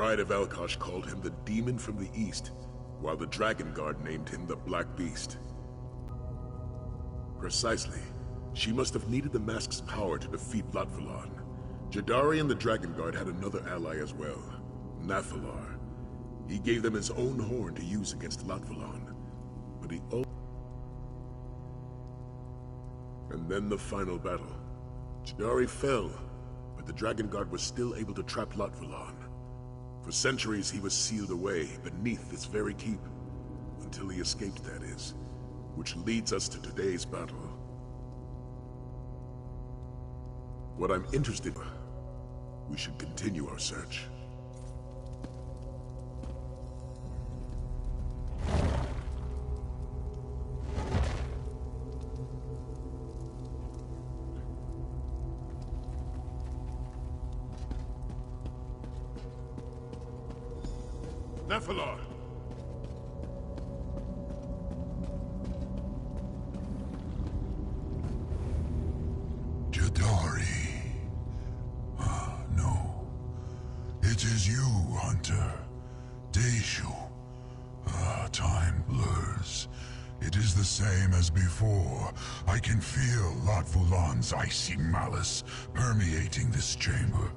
pride of Alkosh called him the Demon from the East, while the Dragonguard named him the Black Beast. Precisely. She must have needed the mask's power to defeat Lotvalon. Jadari and the Dragonguard had another ally as well, Nathalar. He gave them his own horn to use against Lotvalon, but he And then the final battle. Jadari fell, but the Dragonguard was still able to trap Lotvalon. For centuries he was sealed away beneath this very keep, until he escaped, that is, which leads us to today's battle. What I'm interested in, we should continue our search. Nephilar! Jadari. No. It is you, Hunter. Deishu. Time blurs. It is the same as before. I can feel Lotvulan's icy malice permeating this chamber.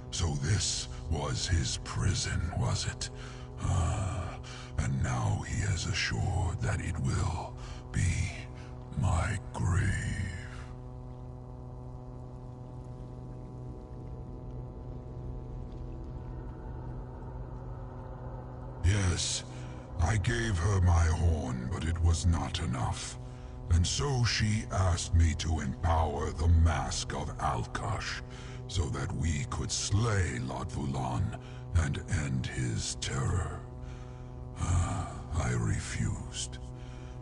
So this was his prison, was it? And now he has assured that it will be my grave. Yes, I gave her my horn, but it was not enough. And so she asked me to empower the Mask of Alkosh, so that we could slay Lotvulan and end his terror. I refused.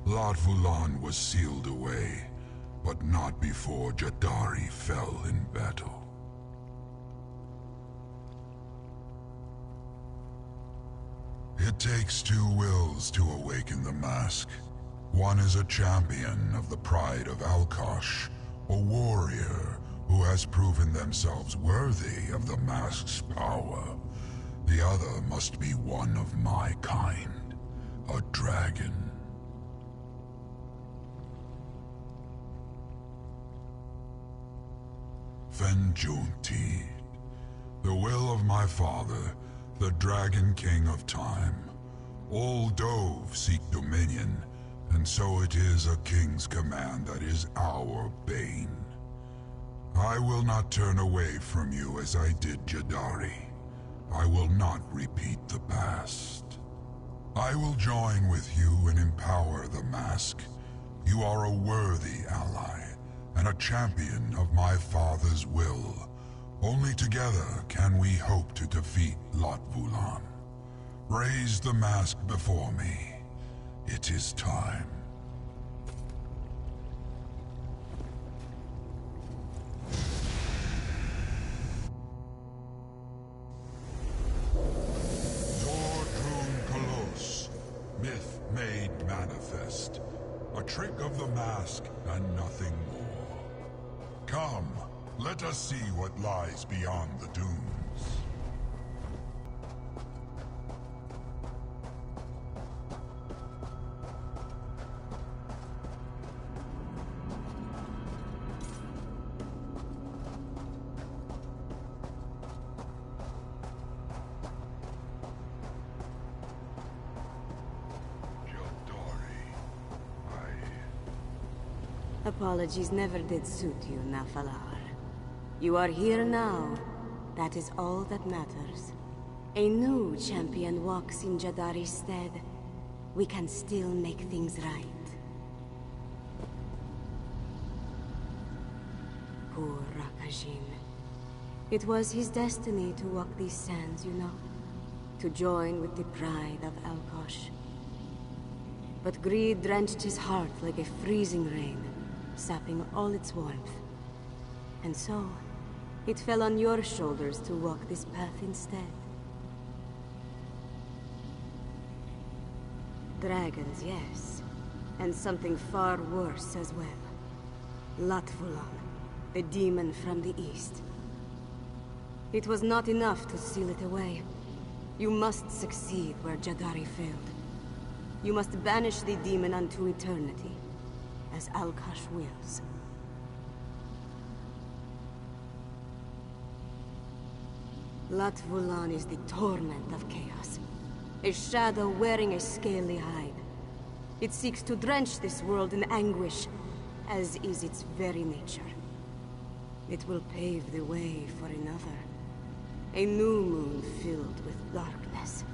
Lotvulan was sealed away, but not before Jadari fell in battle. It takes two wills to awaken the mask. One is a champion of the pride of Alkosh, a warrior who has proven themselves worthy of the mask's power. The other must be one of my kind, a dragon. Fenjuntid, the will of my father, the Dragon King of Time. All Dove seek dominion, and so it is a king's command that is our bane. I will not turn away from you as I did Jadari. I will not repeat the past. I will join with you and empower the mask. You are a worthy ally, and a champion of my father's will. Only together can we hope to defeat Lotvulan. Raise the mask before me. It is time. Myth made manifest. A trick of the mask and nothing more. Come, let us see what lies beyond the dunes. Apologies never did suit you, Nathalar. You are here now. That is all that matters. A new champion walks in Jadari's stead. We can still make things right. Poor Rakajin. It was his destiny to walk these sands, you know. To join with the pride of Alkosh. But greed drenched his heart like a freezing rain, sapping all its warmth. And so, it fell on your shoulders to walk this path instead. Dragons, yes. And something far worse as well. Lotvulan, the demon from the east. It was not enough to seal it away. You must succeed where Jadari failed. You must banish the demon unto eternity, as Alkosh wills. Lat Vulan is the torment of chaos. A shadow wearing a scaly hide. It seeks to drench this world in anguish, as is its very nature. It will pave the way for another. A new moon filled with darkness.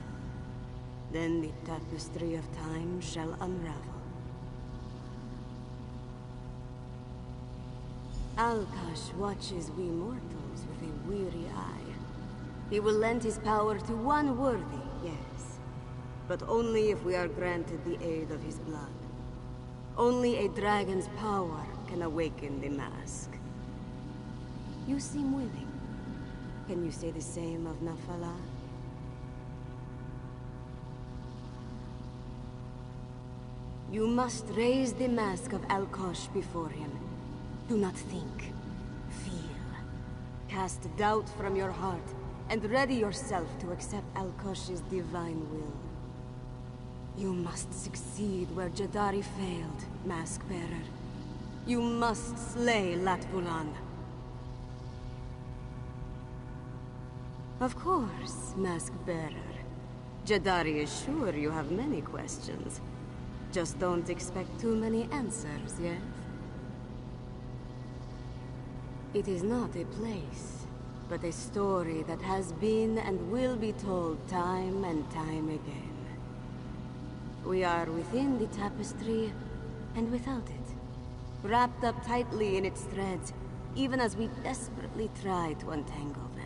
Then the tapestry of time shall unravel. Alkosh watches we mortals with a weary eye. He will lend his power to one worthy, yes. But only if we are granted the aid of his blood. Only a dragon's power can awaken the mask. You seem willing. Can you say the same of Nafala? You must raise the mask of Alkosh before him. Do not think. Feel. Cast doubt from your heart, and ready yourself to accept Alkosh's divine will. You must succeed where Jadari failed, Mask-Bearer. You must slay Lat Vulan. Of course, Mask-Bearer. Jadari is sure you have many questions. Just don't expect too many answers, yes? It is not a place, but a story that has been and will be told time and time again. We are within the tapestry, and without it. Wrapped up tightly in its threads, even as we desperately try to untangle them.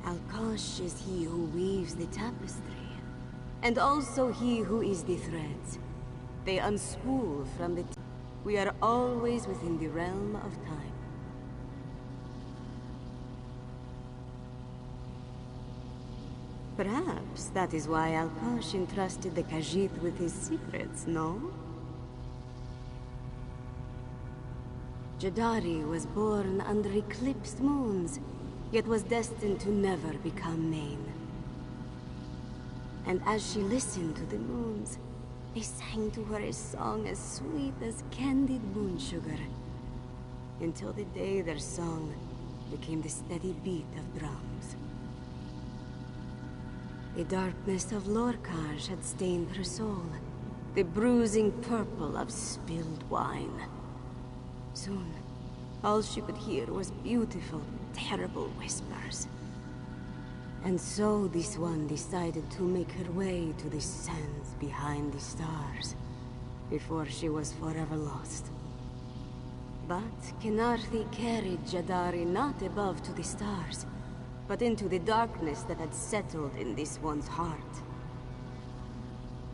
Alkosh is he who weaves the tapestry, and also he who is the threads. They unspool from the... We are always within the realm of time. Perhaps that is why Alkosh entrusted the Khajiit with his secrets, no? Jadari was born under eclipsed moons, yet was destined to never become main. And as she listened to the moons, they sang to her a song as sweet as candied moon sugar, until the day their song became the steady beat of drums. The darkness of Lorkhaj had stained her soul, the bruising purple of spilled wine. Soon, all she could hear was beautiful, terrible whispers. And so this one decided to make her way to the sands behind the stars, before she was forever lost. But Kenarthi carried Jadari not above to the stars, but into the darkness that had settled in this one's heart.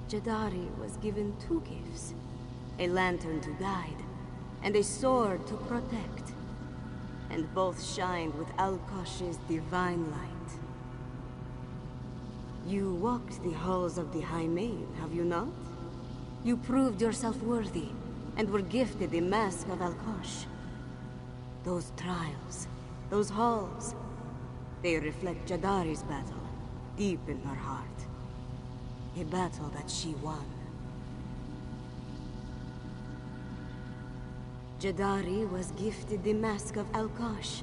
Jadari was given two gifts, a lantern to guide, and a sword to protect, and both shined with Alkosh's divine light. You walked the halls of the High Maid, have you not? You proved yourself worthy, and were gifted the mask of Alkosh. Those trials, those halls, they reflect Jadari's battle, deep in her heart. A battle that she won. Jadari was gifted the mask of Alkosh,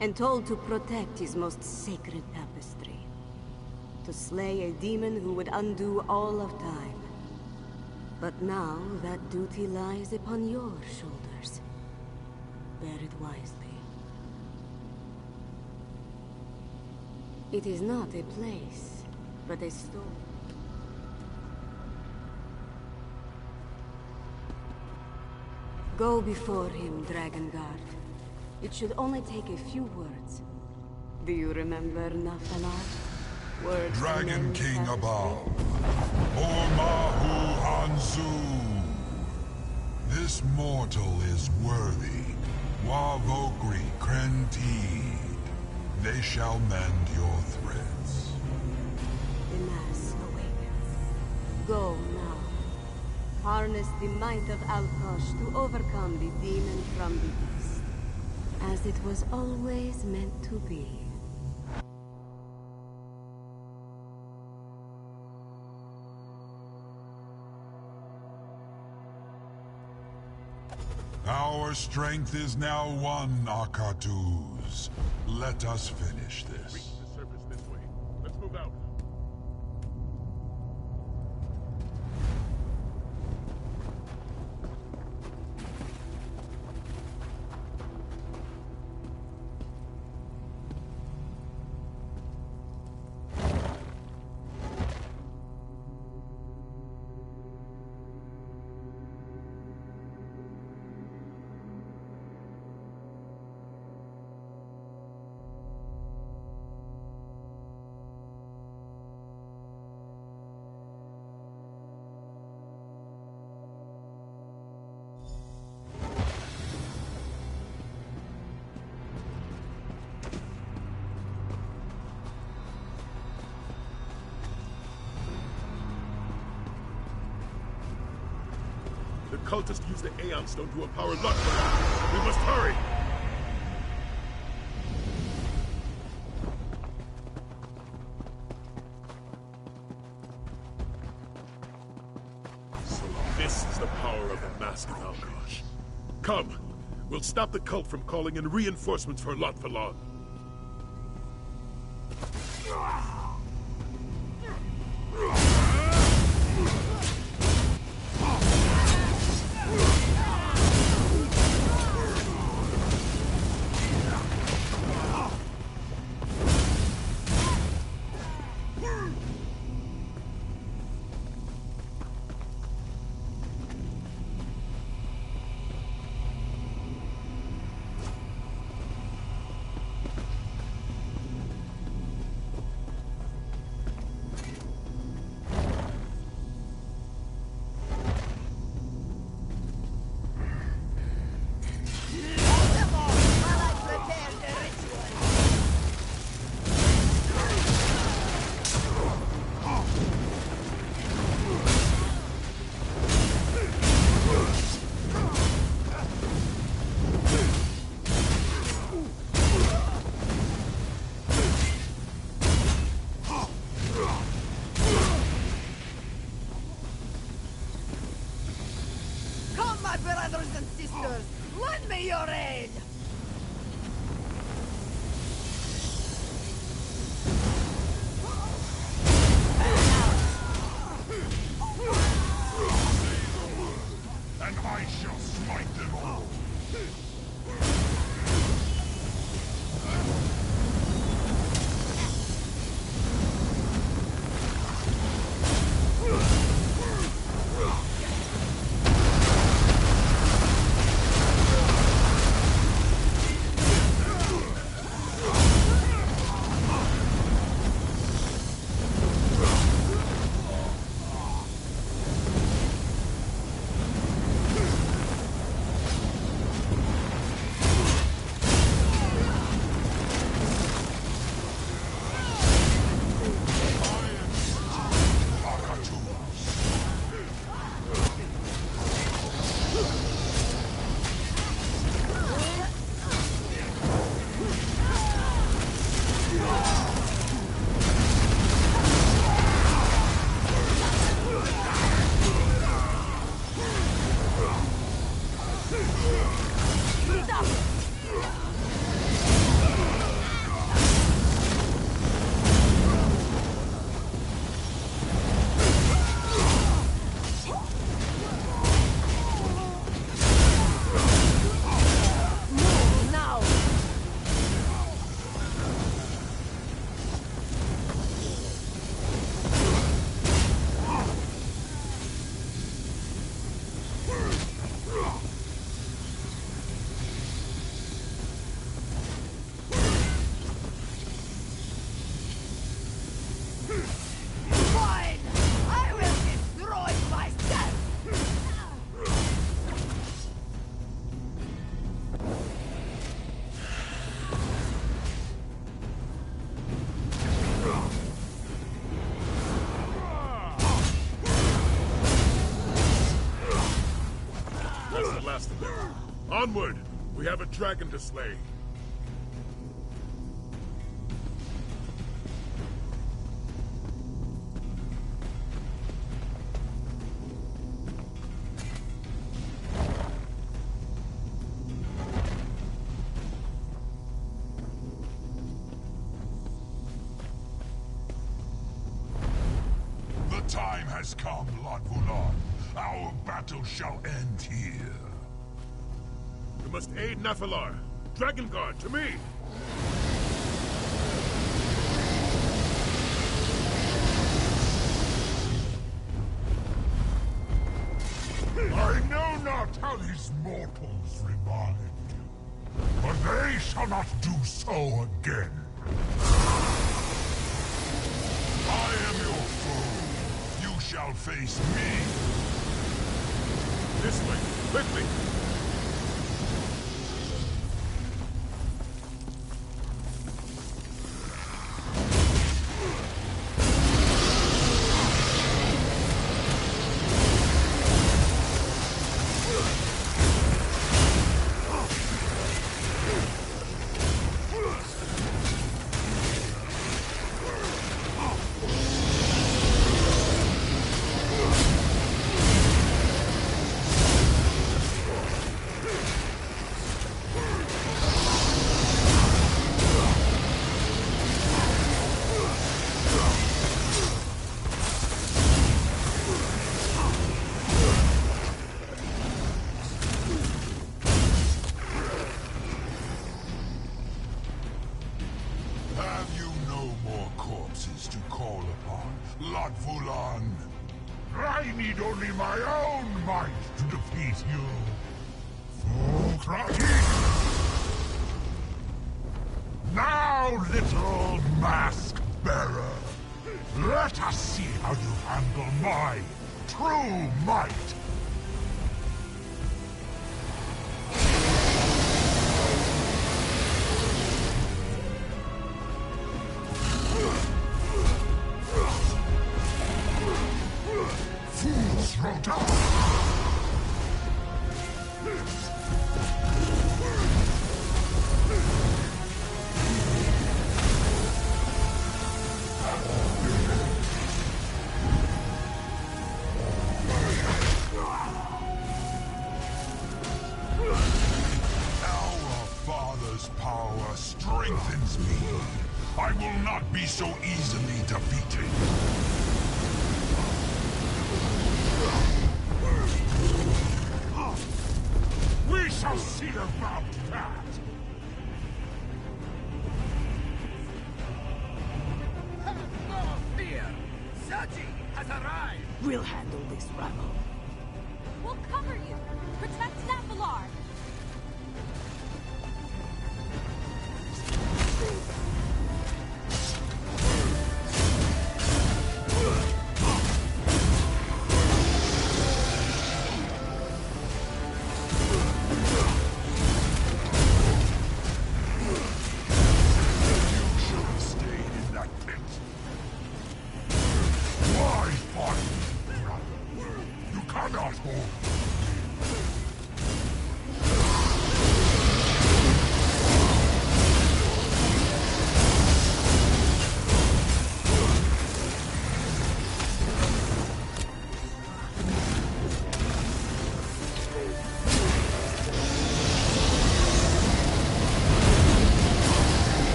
and told to protect his most sacred tapestry. To slay a demon who would undo all of time. But now that duty lies upon your shoulders. Bear it wisely. It is not a place, but a story. Go before him, Dragonguard. It should only take a few words. Do you remember Nafalar? Words Dragon King above, Ormahu Hanzu. This mortal is worthy. Wavokri Krentid. They shall mend your threads. The mass awakens. Go now. Harness the might of Alkosh to overcome the demon from the east. As it was always meant to be. Our strength is now one, Akatus. Let us finish this. Reach the surface this way. Let's move out. The cultists used the Aeon Stone to empower Lutford. We must hurry! So this is the power of the Mask of Alkosh. Come, we'll stop the cult from calling in reinforcements for Lotfalon. Brothers and sisters, lend me your aid! And I shall smite them all. Onward! We have a dragon to slay. time has come, Lord Vulan. Our battle shall end here. You must aid Nephilar. Dragonguard, to me! I know not how these mortals revived you, but they shall not do so again. I am your foe. You shall face me. This way, quickly! To call upon, Lord Vulan. I need only my own might to defeat you. Now, little mask bearer, let us see how you handle my true might. Throw down! Our Father's power strengthens me. I will not be so easily defeated. We shall see about that! Have no fear! Saji has arrived! We'll handle this rebel. We'll cover you! Protect Nephilar!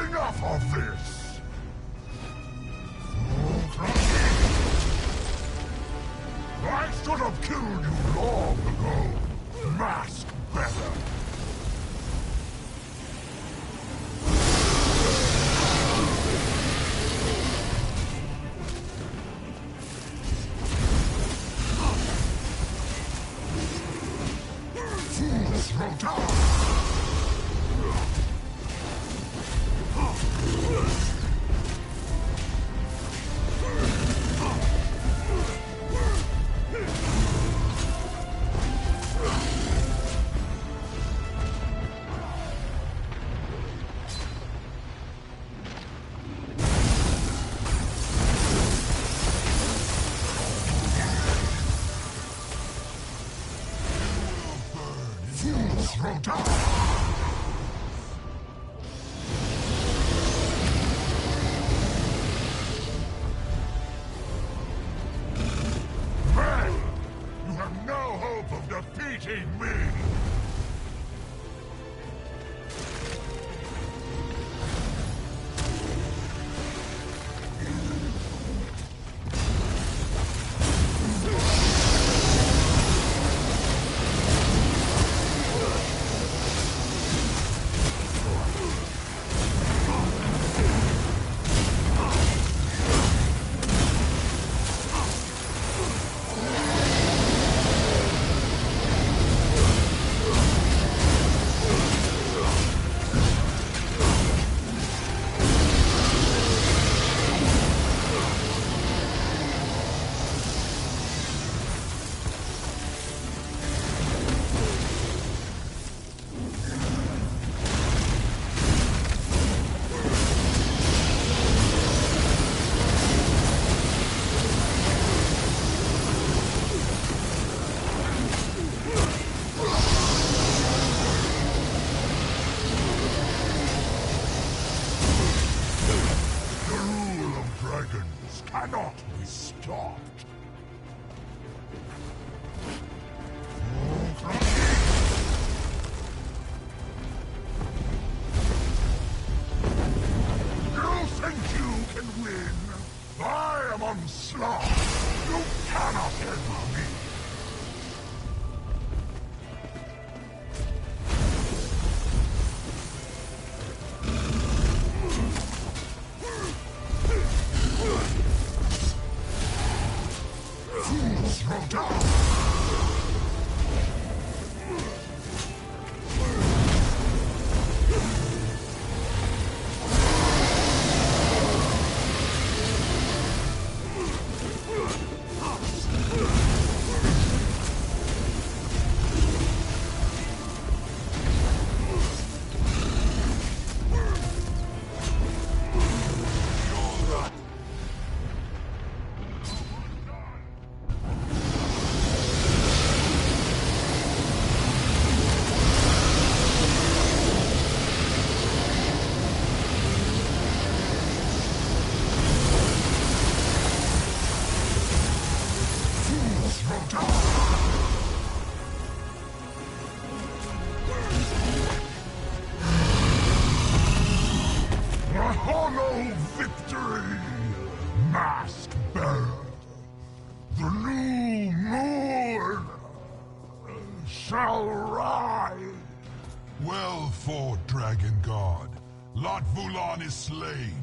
Enough of this! I should have killed you long ago, mask bearer! Fools throw down! Fools throw down! Men! You have no hope of defeating me! Cannot be stopped. You think you can win? I am onslaught. You cannot end me. Throw down! A hollow victory, mask bearer. The new moon shall rise. Well fought, Dragonguard. Lot Vulan is slain.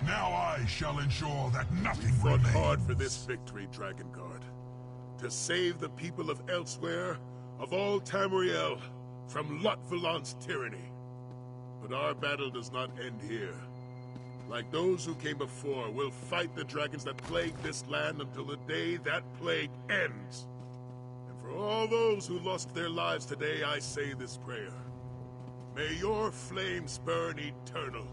Now I shall ensure that nothing Fought remains. hard for this victory, Dragonguard. To save the people of Elsewhere, of all Tamriel, from Lot Vulan's tyranny. But our battle does not end here. Like those who came before, we'll fight the dragons that plague this land until the day that plague ends. And for all those who lost their lives today, I say this prayer. May your flames burn eternal.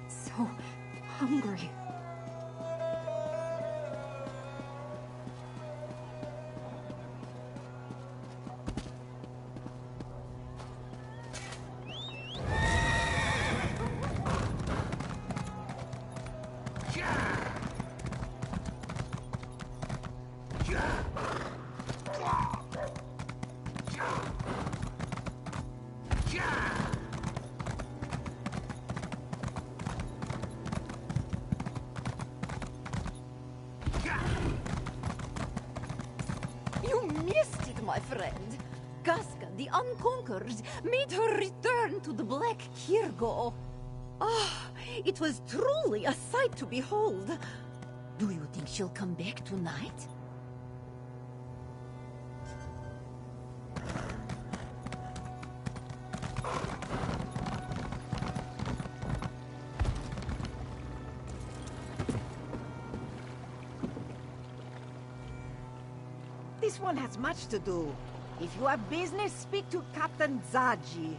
So hungry. You missed it, my friend. Casca, the Unconquered, made her return to the Black Kirgo. Ah, it was truly a sight to behold. Do you think she'll come back tonight? This one has much to do. If you have business, speak to Captain Zaji.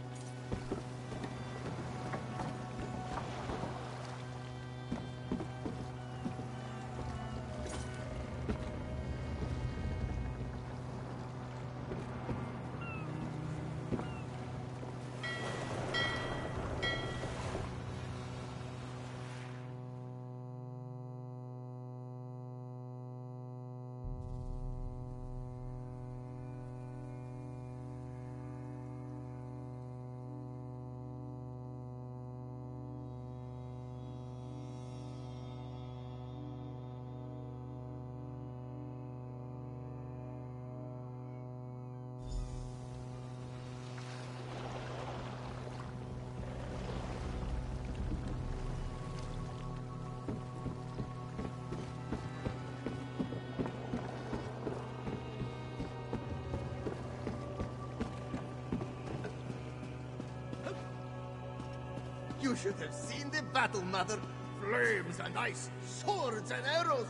You should have seen the battle, Mother. Flames and ice, swords and arrows.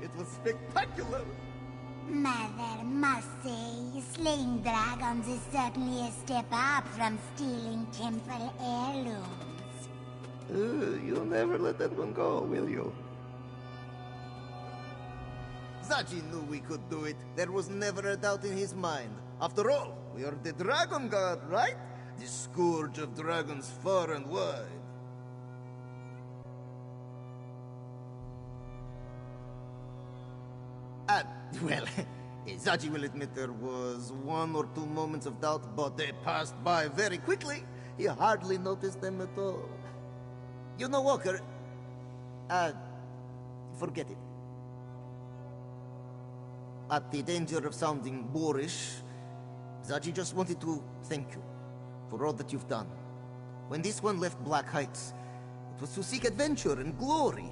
It was spectacular. Mother must say, slaying dragons is certainly a step up from stealing temple heirlooms. You'll never let that one go, will you? Zaji knew we could do it. There was never a doubt in his mind. After all, we are the Dragonguard, right? The scourge of dragons far and wide. Well, Zaji will admit there was 1 or 2 moments of doubt, but they passed by very quickly. He hardly noticed them at all. You know, Walker, forget it. At the danger of sounding boorish, Zaji just wanted to thank you for all that you've done. When this one left Black Heights, it was to seek adventure and glory,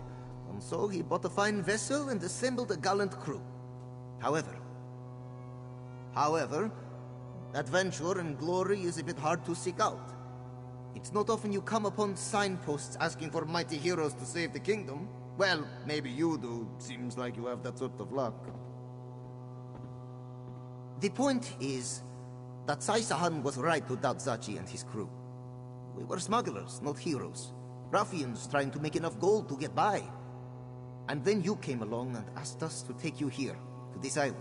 and so he bought a fine vessel and assembled a gallant crew. However, adventure and glory is a bit hard to seek out. It's not often you come upon signposts asking for mighty heroes to save the kingdom. Well, maybe you do. Seems like you have that sort of luck. The point is that Sai-Sahan was right to doubt Zaji and his crew. We were smugglers, not heroes. Ruffians trying to make enough gold to get by. And then you came along and asked us to take you here, to this island.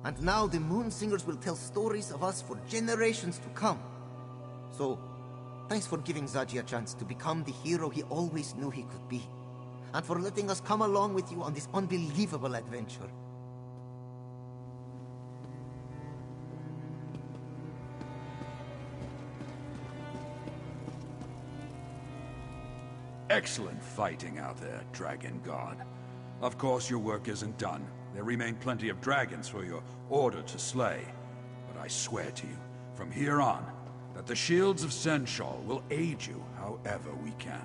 And now the Moon Singers will tell stories of us for generations to come. So, thanks for giving Zaji a chance to become the hero he always knew he could be. And for letting us come along with you on this unbelievable adventure. Excellent fighting out there, Dragonguard. Of course, your work isn't done. There remain plenty of dragons for your order to slay. But I swear to you, from here on, that the shields of Senshal will aid you however we can.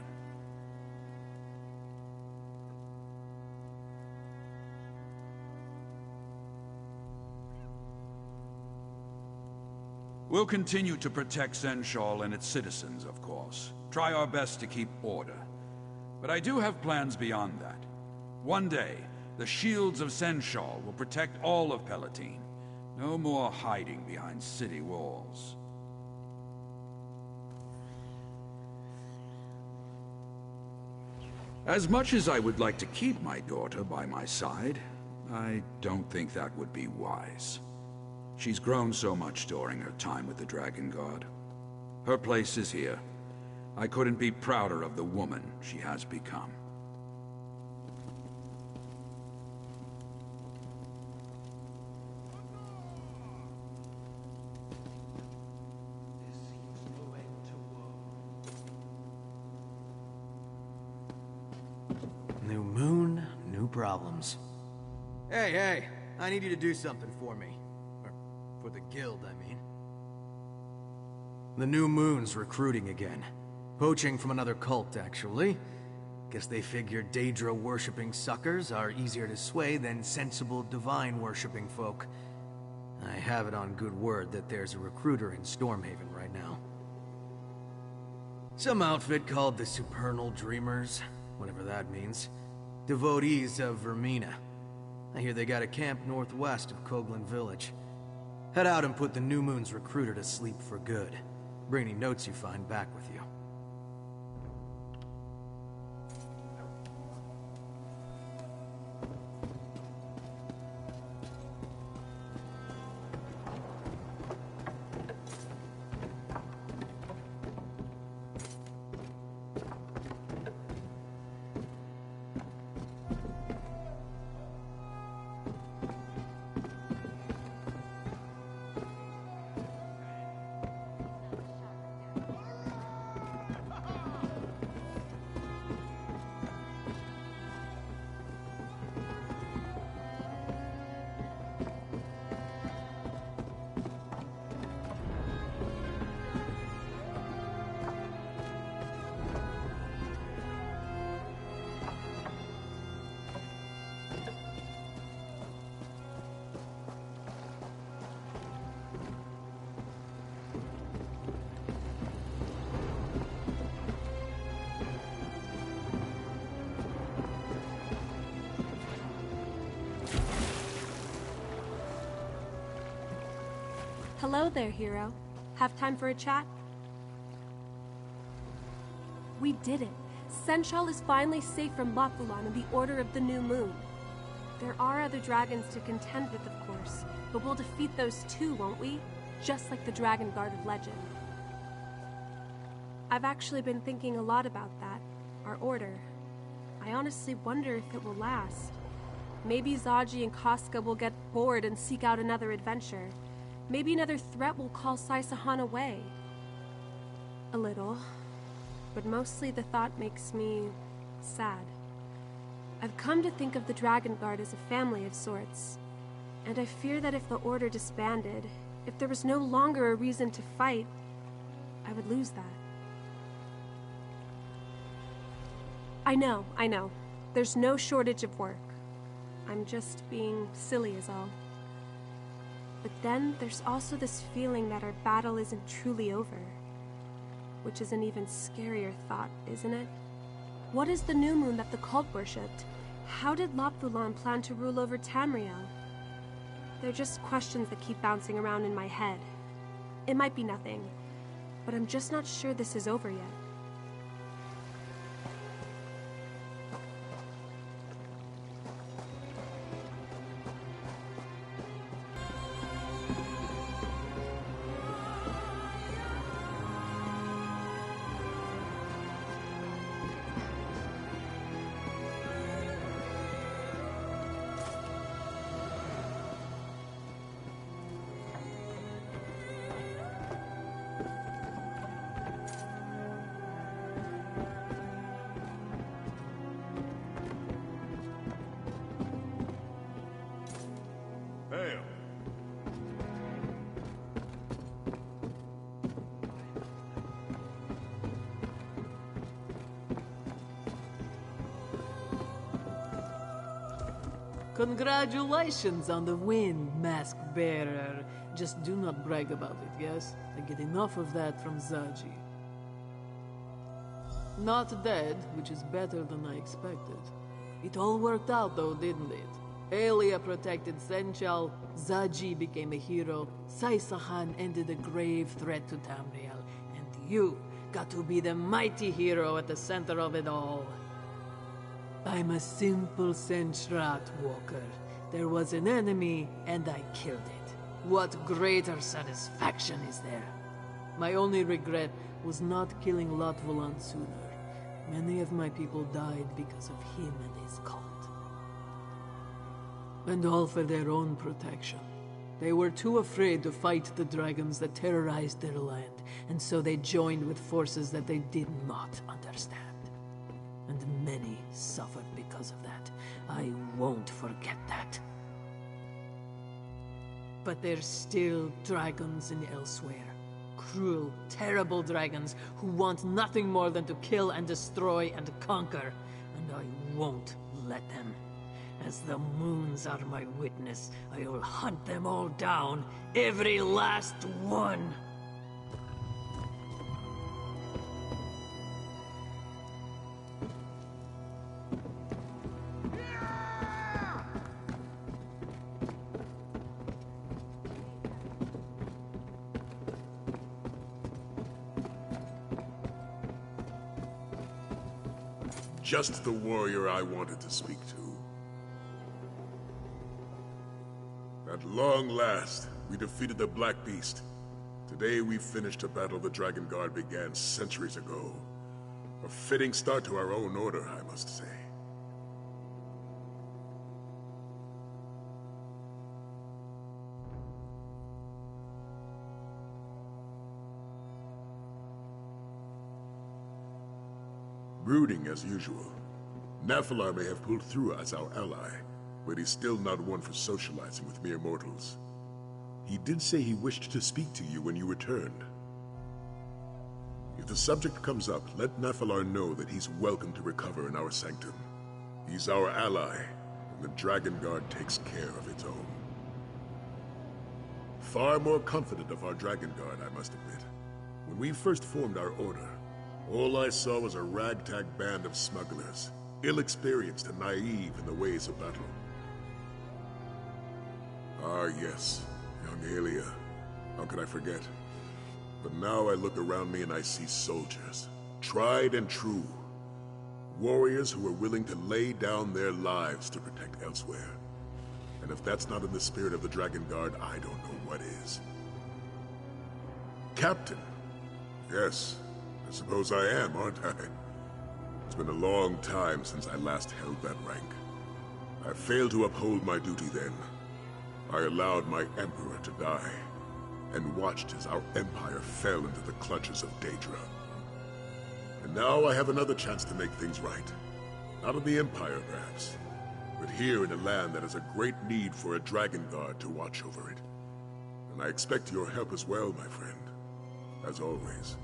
We'll continue to protect Senshal and its citizens, of course. Try our best to keep order. But I do have plans beyond that. One day, the shields of Senshal will protect all of Palatine. No more hiding behind city walls. As much as I would like to keep my daughter by my side, I don't think that would be wise. She's grown so much during her time with the Dragonguard. Her place is here. I couldn't be prouder of the woman she has become. New moon, new problems. Hey, I need you to do something for me. Or for the guild, I mean. The new moon's recruiting again. Poaching from another cult, actually. Guess they figured Daedra-worshipping suckers are easier to sway than sensible divine-worshipping folk. I have it on good word that there's a recruiter in Stormhaven right now. Some outfit called the Supernal Dreamers, whatever that means. Devotees of Vermina. I hear they got a camp northwest of Koglin Village. Head out and put the New Moon's recruiter to sleep for good. Bring any notes you find back with you. Hello there, hero. Have time for a chat? We did it. Senshal is finally safe from Lopulon and the Order of the New Moon. There are other dragons to contend with, of course, but we'll defeat those too, won't we? Just like the Dragonguard of legend. I've actually been thinking a lot about that, our order. I honestly wonder if it will last. Maybe Zaji and Casca will get bored and seek out another adventure. Maybe another threat will call Saisahan away. A little. But mostly the thought makes me sad. I've come to think of the Dragonguard as a family of sorts. And I fear that if the Order disbanded, if there was no longer a reason to fight, I would lose that. I know. There's no shortage of work. I'm just being silly is all. But then there's also this feeling that our battle isn't truly over. Which is an even scarier thought, isn't it? What is the new moon that the cult worshipped? How did Lopulon plan to rule over Tamriel? They're just questions that keep bouncing around in my head. It might be nothing, but I'm just not sure this is over yet. Congratulations on the win, Mask Bearer. Just do not brag about it, yes? I get enough of that from Zaji. Not dead, which is better than I expected. It all worked out though, didn't it? Aelia protected Senchal, Zaji became a hero, Saisahan ended a grave threat to Tamriel, and you got to be the mighty hero at the center of it all. I'm a simple Senchrat walker. There was an enemy, and I killed it. What greater satisfaction is there? My only regret was not killing Latvolan sooner. Many of my people died because of him and his cult. And all for their own protection. They were too afraid to fight the dragons that terrorized their land, and so they joined with forces that they did not understand. And many suffered because of that. I won't forget that. But there's still dragons in Elsewhere. Cruel, terrible dragons who want nothing more than to kill and destroy and conquer. And I won't let them. As the moons are my witness, I will hunt them all down, every last one. Just the warrior I wanted to speak to. At long last, we defeated the Black Beast. Today we finished a battle the Dragonguard began centuries ago. A fitting start to our own order, I must say. Brooding as usual. Nephilar may have pulled through as our ally, but he's still not one for socializing with mere mortals. He did say he wished to speak to you when you returned. If the subject comes up, let Nephilar know that he's welcome to recover in our sanctum. He's our ally, and the Dragonguard takes care of its own. Far more confident of our Dragonguard, I must admit. When we first formed our order, all I saw was a ragtag band of smugglers, ill-experienced and naive in the ways of battle. Ah, yes, young Aelia. How could I forget? But now I look around me and I see soldiers, tried and true. Warriors who are willing to lay down their lives to protect Elsewhere. And if that's not in the spirit of the Dragonguard, I don't know what is. Captain! Yes, I suppose I am, aren't I? It's been a long time since I last held that rank. I failed to uphold my duty then. I allowed my Emperor to die, and watched as our Empire fell into the clutches of Daedra. And now I have another chance to make things right. Not in the Empire, perhaps, but here in a land that has a great need for a Dragonguard to watch over it. And I expect your help as well, my friend. As always.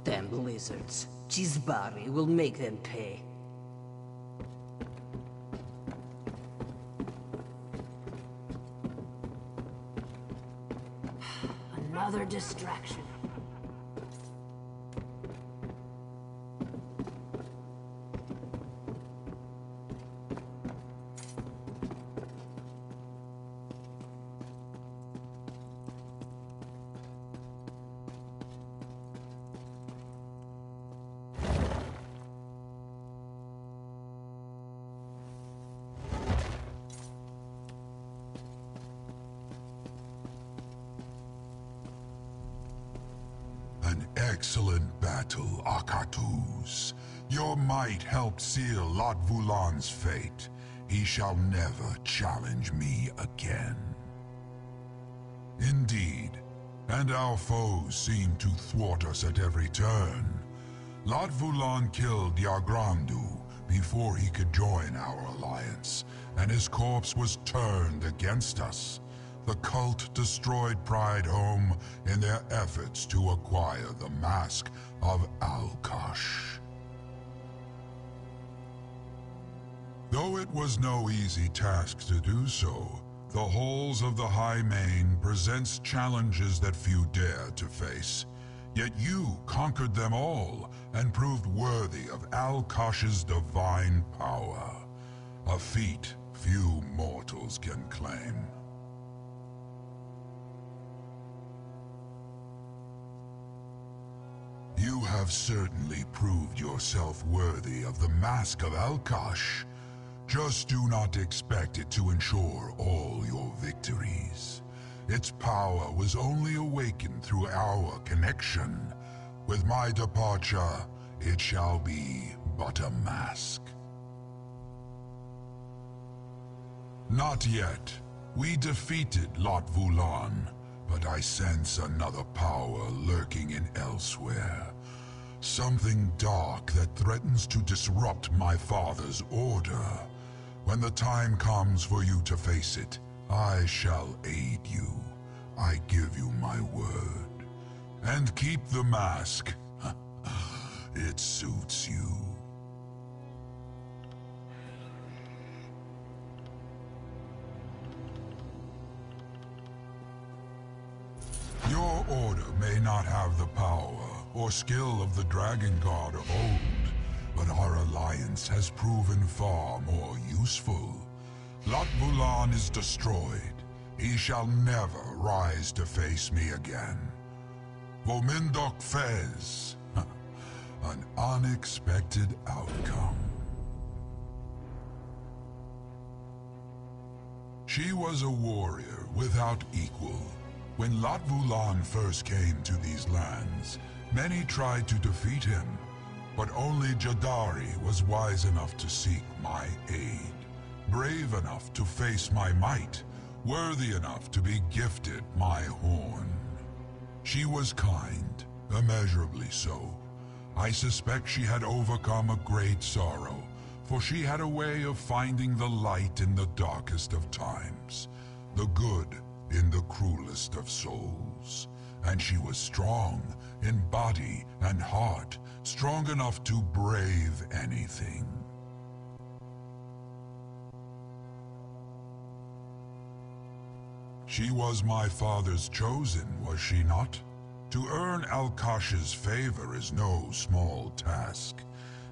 Damn lizards. Jizbari will make them pay. Another distraction. An excellent battle, Akatus. Your might helped seal Latvulan's fate. He shall never challenge me again. Indeed, and our foes seem to thwart us at every turn. Lot Vulan killed Yagrandu before he could join our alliance, and his corpse was turned against us. The cult destroyed Pride Home in their efforts to acquire the mask of Alkosh. Though it was no easy task to do so, the halls of the High Main presents challenges that few dare to face. Yet you conquered them all and proved worthy of Alkosh's divine power, a feat few mortals can claim. You have certainly proved yourself worthy of the Mask of Alkosh. Just do not expect it to ensure all your victories. Its power was only awakened through our connection. With my departure, it shall be but a mask. Not yet. We defeated Lot Vulan, but I sense another power lurking in elsewhere. Something dark that threatens to disrupt my father's order. When the time comes for you to face it, I shall aid you. I give you my word. And keep the mask. It suits you. Your order may not have the power or skill of the Dragonguard of old, but our alliance has proven far more useful. Lot Vulan is destroyed. He shall never rise to face me again. Vomindok Fez. An unexpected outcome. She was a warrior without equal. When Lot Vulan first came to these lands, many tried to defeat him, but only Jadari was wise enough to seek my aid, brave enough to face my might, worthy enough to be gifted my horn. She was kind, immeasurably so. I suspect she had overcome a great sorrow, for she had a way of finding the light in the darkest of times, the good in the cruelest of souls. And she was strong in body and heart, strong enough to brave anything. She was my father's chosen, was she not? To earn Alkosh's favor is no small task,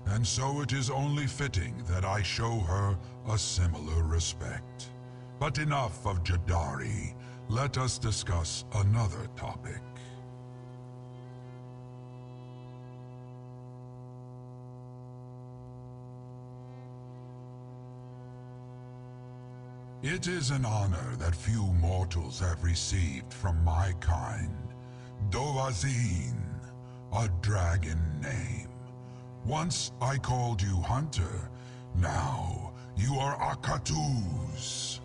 and so it is only fitting that I show her a similar respect. But enough of Jadari. Let us discuss another topic. It is an honor that few mortals have received from my kind. Dovazin, a dragon name. Once I called you Hunter, now you are Akatuz.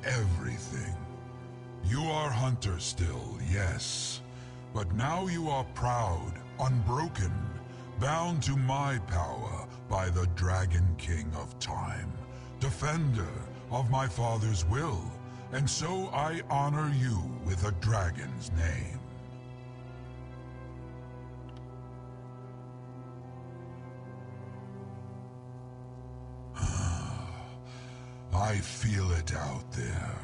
Everything. You are Hunter still, yes, but now you are proud, unbroken, bound to my power by the Dragon King of Time, defender of my father's will, and so I honor you with a dragon's name. I feel it out there,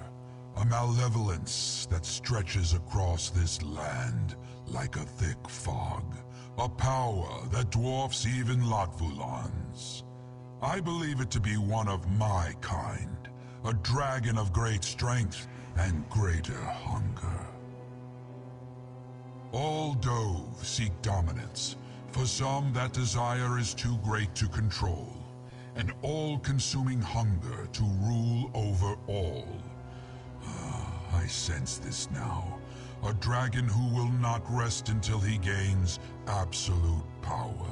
a malevolence that stretches across this land like a thick fog, a power that dwarfs even Lot Vulan's. I believe it to be one of my kind, a dragon of great strength and greater hunger. All Dove seek dominance. For some, that desire is too great to control. An all-consuming hunger to rule over all. I sense this now. A dragon who will not rest until he gains absolute power.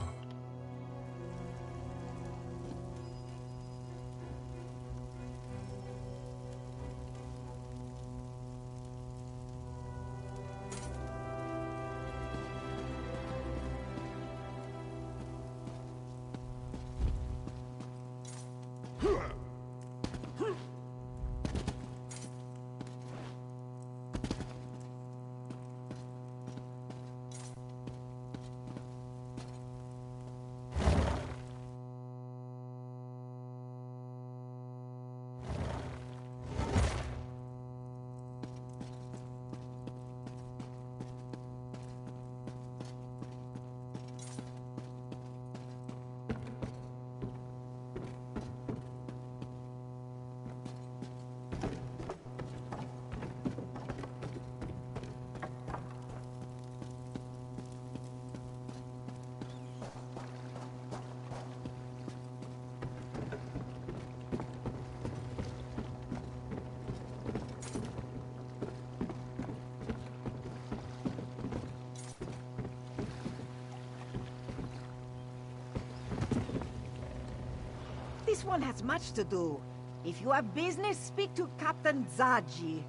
This one has much to do. If you have business, speak to Captain Zaji.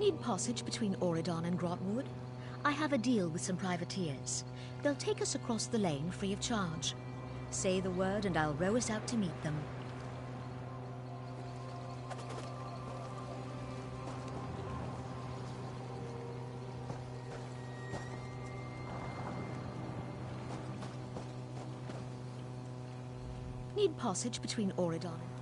Need passage between Auridon and Grotwood? I have a deal with some privateers. They'll take us across the lane free of charge. Say the word and I'll row us out to meet them. Need passage between Auridon and...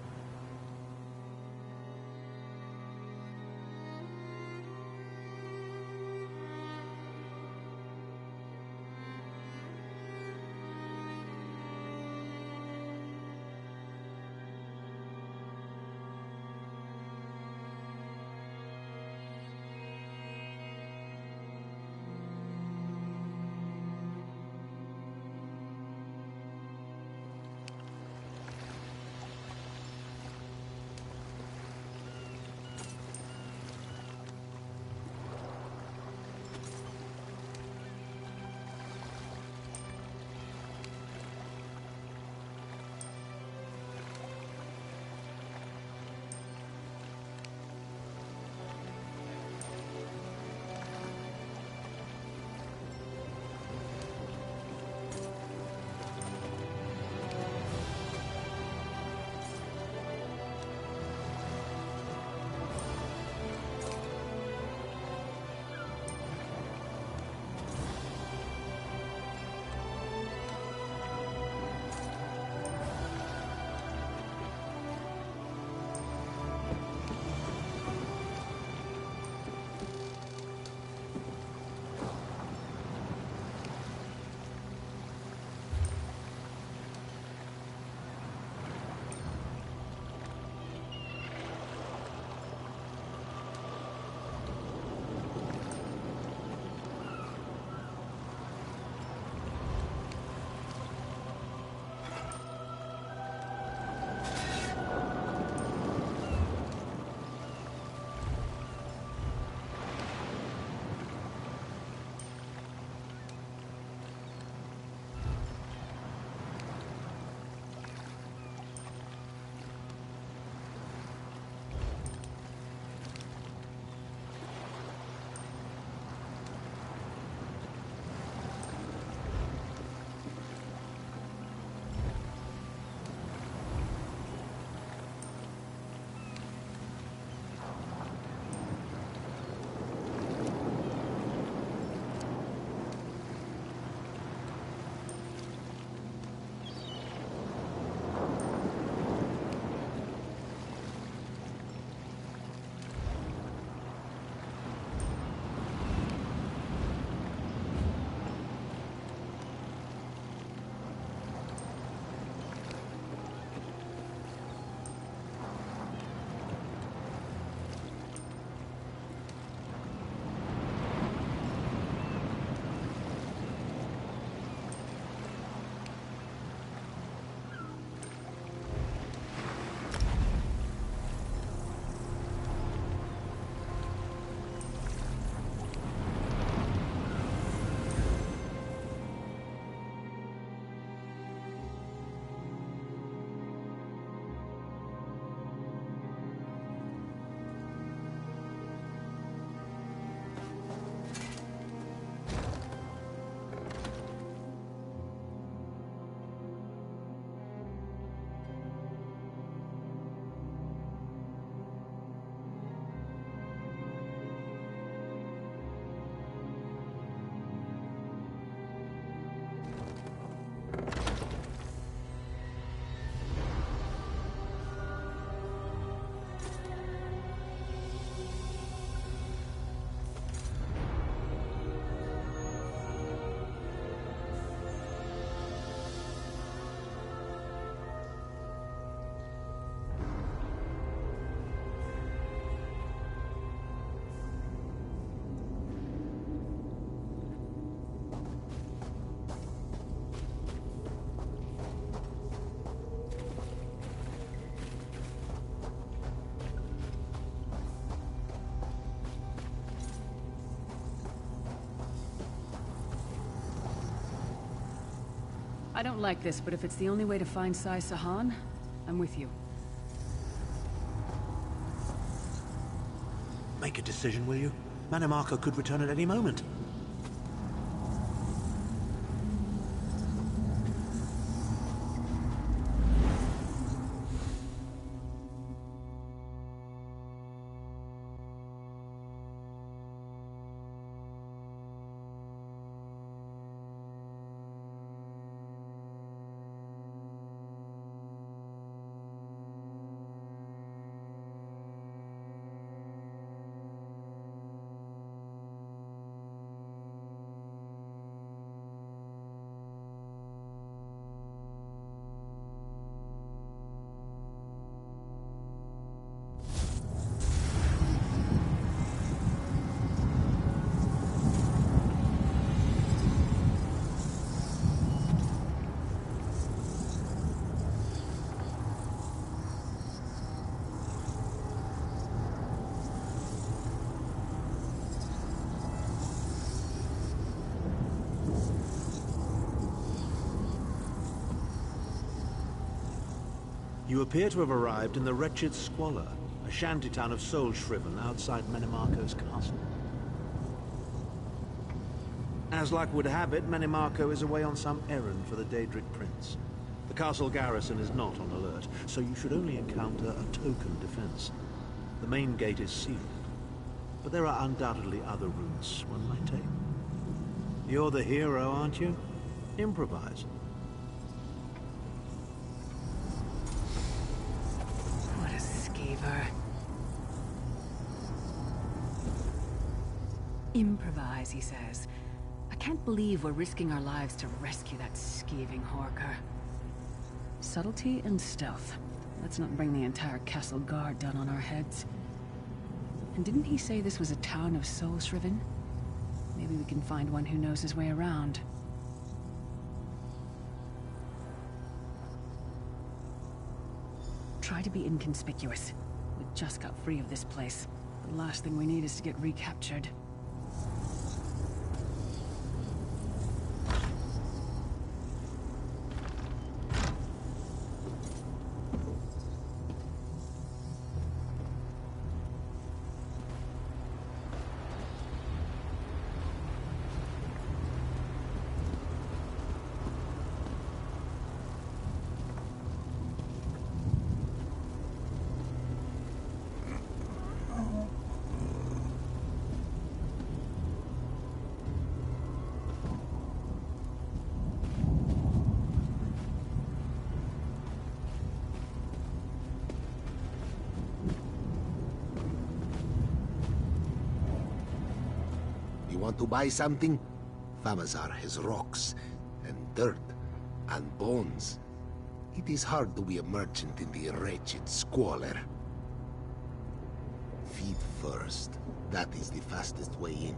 I don't like this, but if it's the only way to find Sai Sahan, I'm with you. make a decision, will you? Manimarco could return at any moment. You appear to have arrived in the wretched Squalor, a shantytown of soul-shriven outside Manimarco's castle. As luck would have it, Manimarco is away on some errand for the Daedric Prince. The castle garrison is not on alert, so you should only encounter a token defense. The main gate is sealed, but there are undoubtedly other routes one might take. You're the hero, aren't you? Improvise. Improvise, he says. I can't believe we're risking our lives to rescue that skeeving Horker. Subtlety and stealth. Let's not bring the entire castle guard down on our heads. And didn't he say this was a town of soul-shriven? Maybe we can find one who knows his way around. Try to be inconspicuous. We just got free of this place. The last thing we need is to get recaptured. Want to buy something? Famazar has rocks, and dirt, and bones. It is hard to be a merchant in the wretched Squalor. Feed first. That is the fastest way in.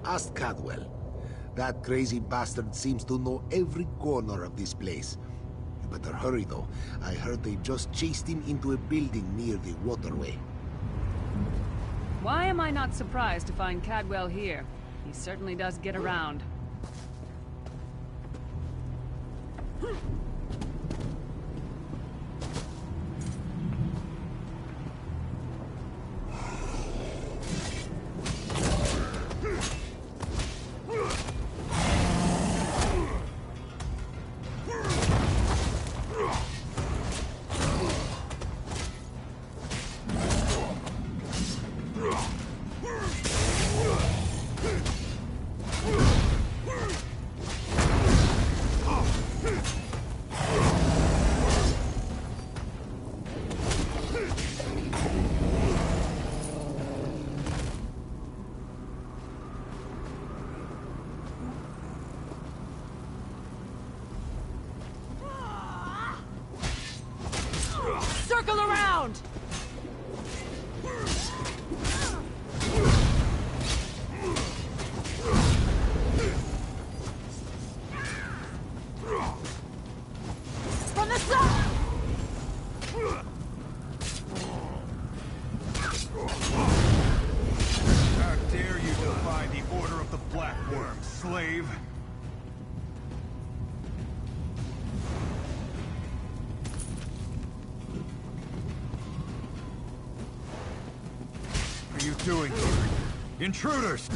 Ask Cadwell. That crazy bastard seems to know every corner of this place. You better hurry, though. I heard they just chased him into a building near the waterway. Why am I not surprised to find Cadwell here? He certainly does get around. Circle around! From the side! How dare you defy the order of the Black Worm, slave? What are you doing Intruders!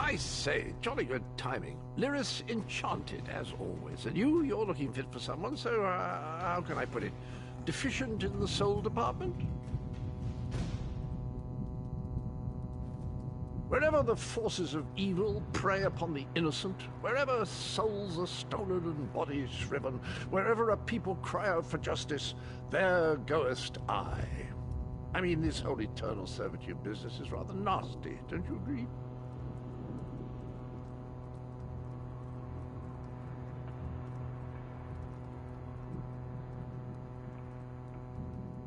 I say, jolly good timing. Lyris enchanted, as always. And you're looking fit for someone, so, how can I put it? Deficient in the soul department? Wherever the forces of evil prey upon the innocent, wherever souls are stolen and bodies shriven, wherever a people cry out for justice, there goest I. I mean, this whole eternal servitude business is rather nasty, don't you agree?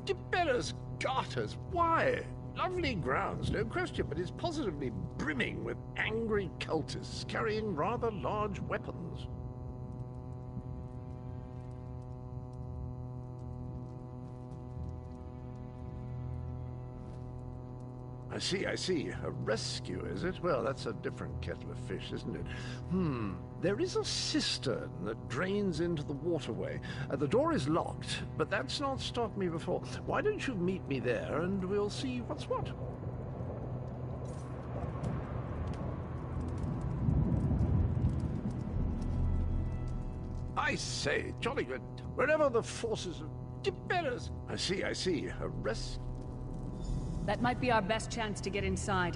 Tiberia's garters, why? Lovely grounds, no question, but it's positively brimming with angry cultists carrying rather large weapons. I see. A rescue, is it? Well, that's a different kettle of fish, isn't it? There is a cistern that drains into the waterway. The door is locked, but that's not stopped me before. Why don't you meet me there, and we'll see what's what? I say, jolly good. Wherever the forces of Tiberia's... I see. A rescue... That might be our best chance to get inside.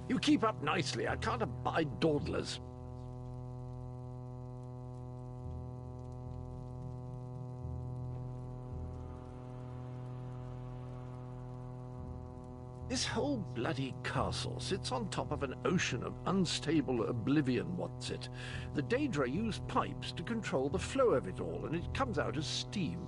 You keep up nicely. I can't abide dawdlers. This whole bloody castle sits on top of an ocean of unstable oblivion, what's it? The Daedra use pipes to control the flow of it all, and it comes out as steam.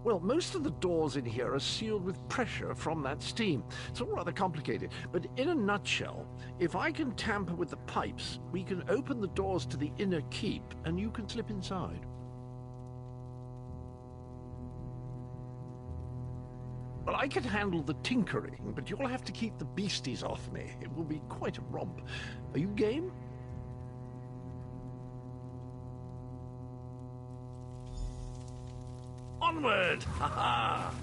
Well, most of the doors in here are sealed with pressure from that steam. It's all rather complicated, but in a nutshell, if I can tamper with the pipes, we can open the doors to the inner keep, and you can slip inside. Well, I can handle the tinkering, but you'll have to keep the beasties off me. It will be quite a romp. Are you game? Onward! Ha ha!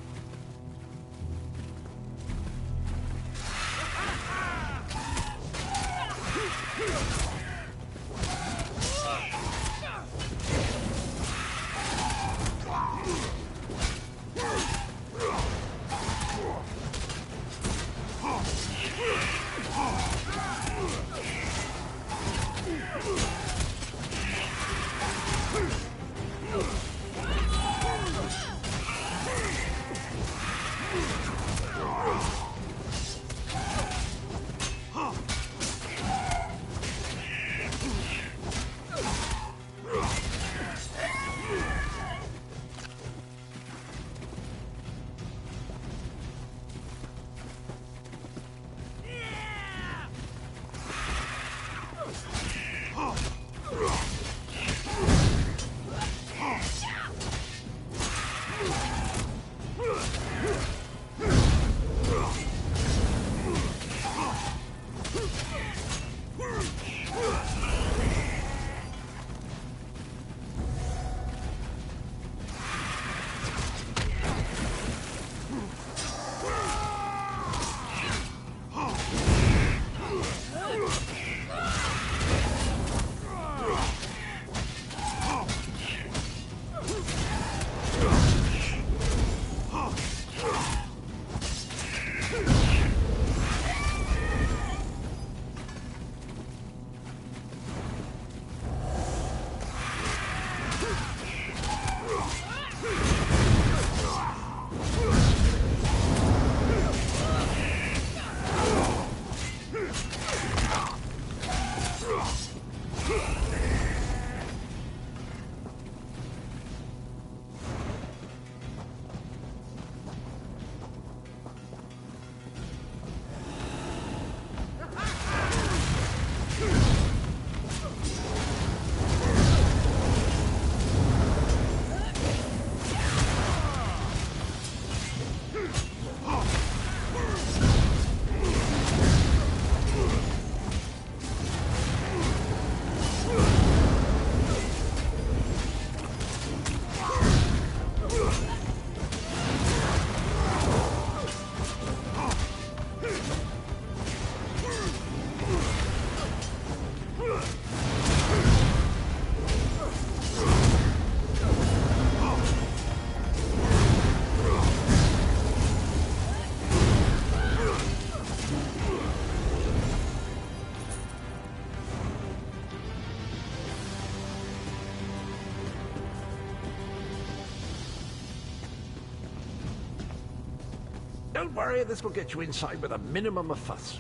Don't worry, this will get you inside with a minimum of fuss.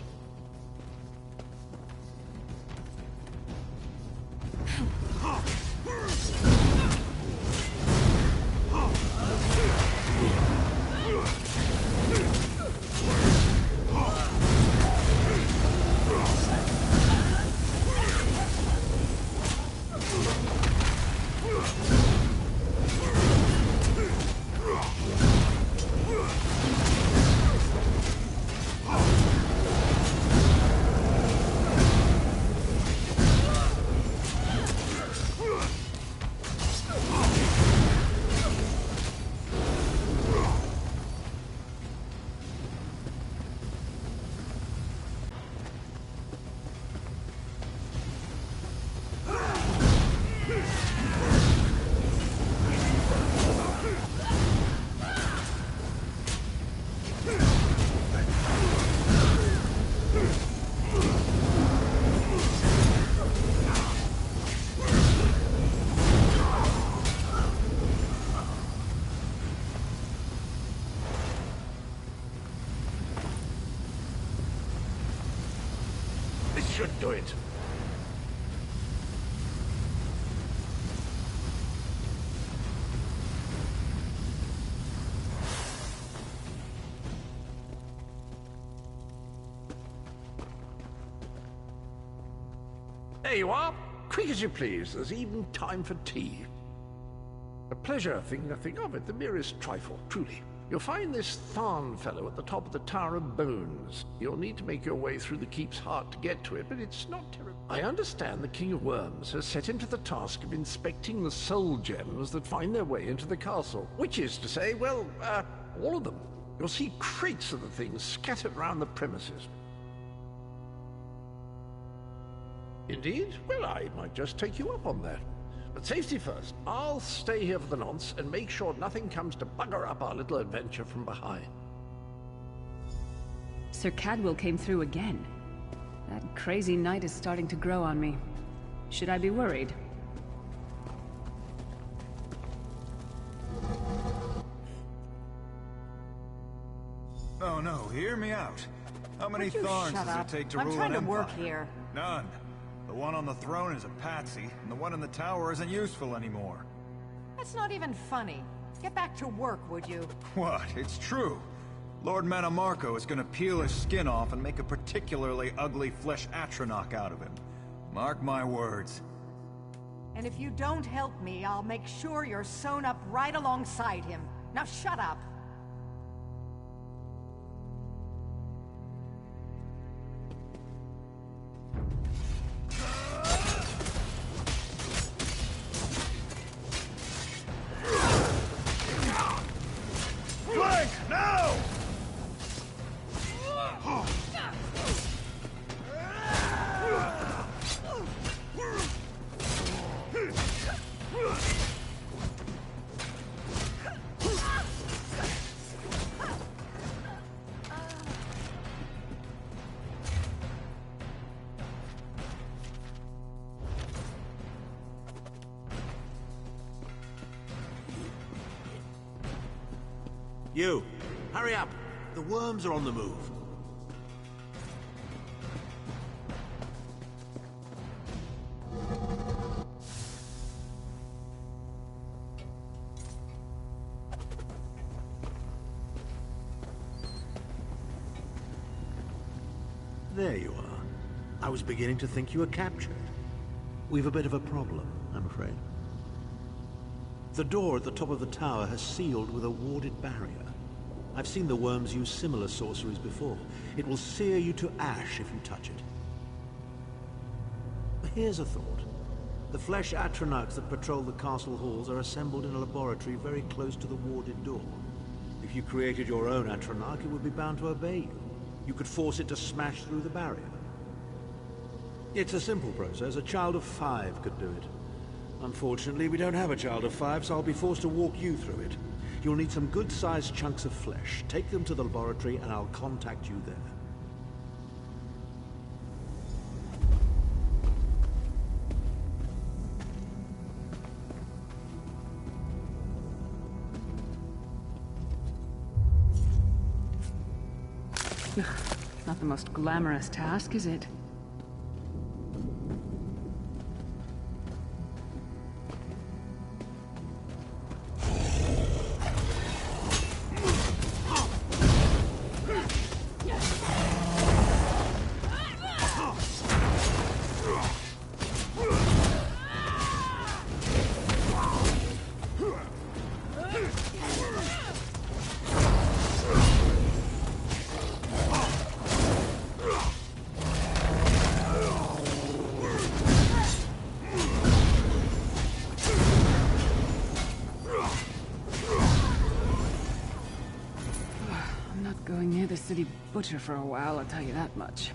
should do it. There you are. Quick as you please. There's even time for tea. A pleasure, think nothing of it. The merest trifle, truly. You'll find this Tharn fellow at the top of the Tower of Bones. You'll need to make your way through the keep's heart to get to it, but it's not terrible. I understand the King of Worms has set him to the task of inspecting the soul gems that find their way into the castle. Which is to say, well, all of them. You'll see crates of the things scattered around the premises. Indeed? Well, I might just take you up on that. But safety first. I'll stay here for the nonce and make sure nothing comes to bugger up our little adventure from behind. Sir Cadwell came through again. That crazy night is starting to grow on me. Should I be worried? Oh no, hear me out. How many Would you Tharns shut does up? it take to I'm rule trying an to work empire? here. None. The one on the throne is a patsy, and the one in the tower isn't useful anymore. That's not even funny. Get back to work, would you? What? It's true. Lord Manamarco is gonna peel his skin off and make a particularly ugly flesh Atronach out of him. Mark my words. And if you don't help me, I'll make sure you're sewn up right alongside him. Now shut up. Flank, now! You, hurry up. The worms are on the move. There you are. I was beginning to think you were captured. We've a bit of a problem, I'm afraid. The door at the top of the tower has sealed with a warded barrier. I've seen the worms use similar sorceries before. It will sear you to ash if you touch it. Here's a thought. The flesh Atronachs that patrol the castle halls are assembled in a laboratory very close to the warded door. If you created your own Atronach, it would be bound to obey you. You could force it to smash through the barrier. It's a simple process. A child of 5 could do it. Unfortunately, we don't have a child of 5, so I'll be forced to walk you through it. You'll need some good-sized chunks of flesh. Take them to the laboratory, and I'll contact you there. Not the most glamorous task, is it? Going near the city butcher for a while, I'll tell you that much.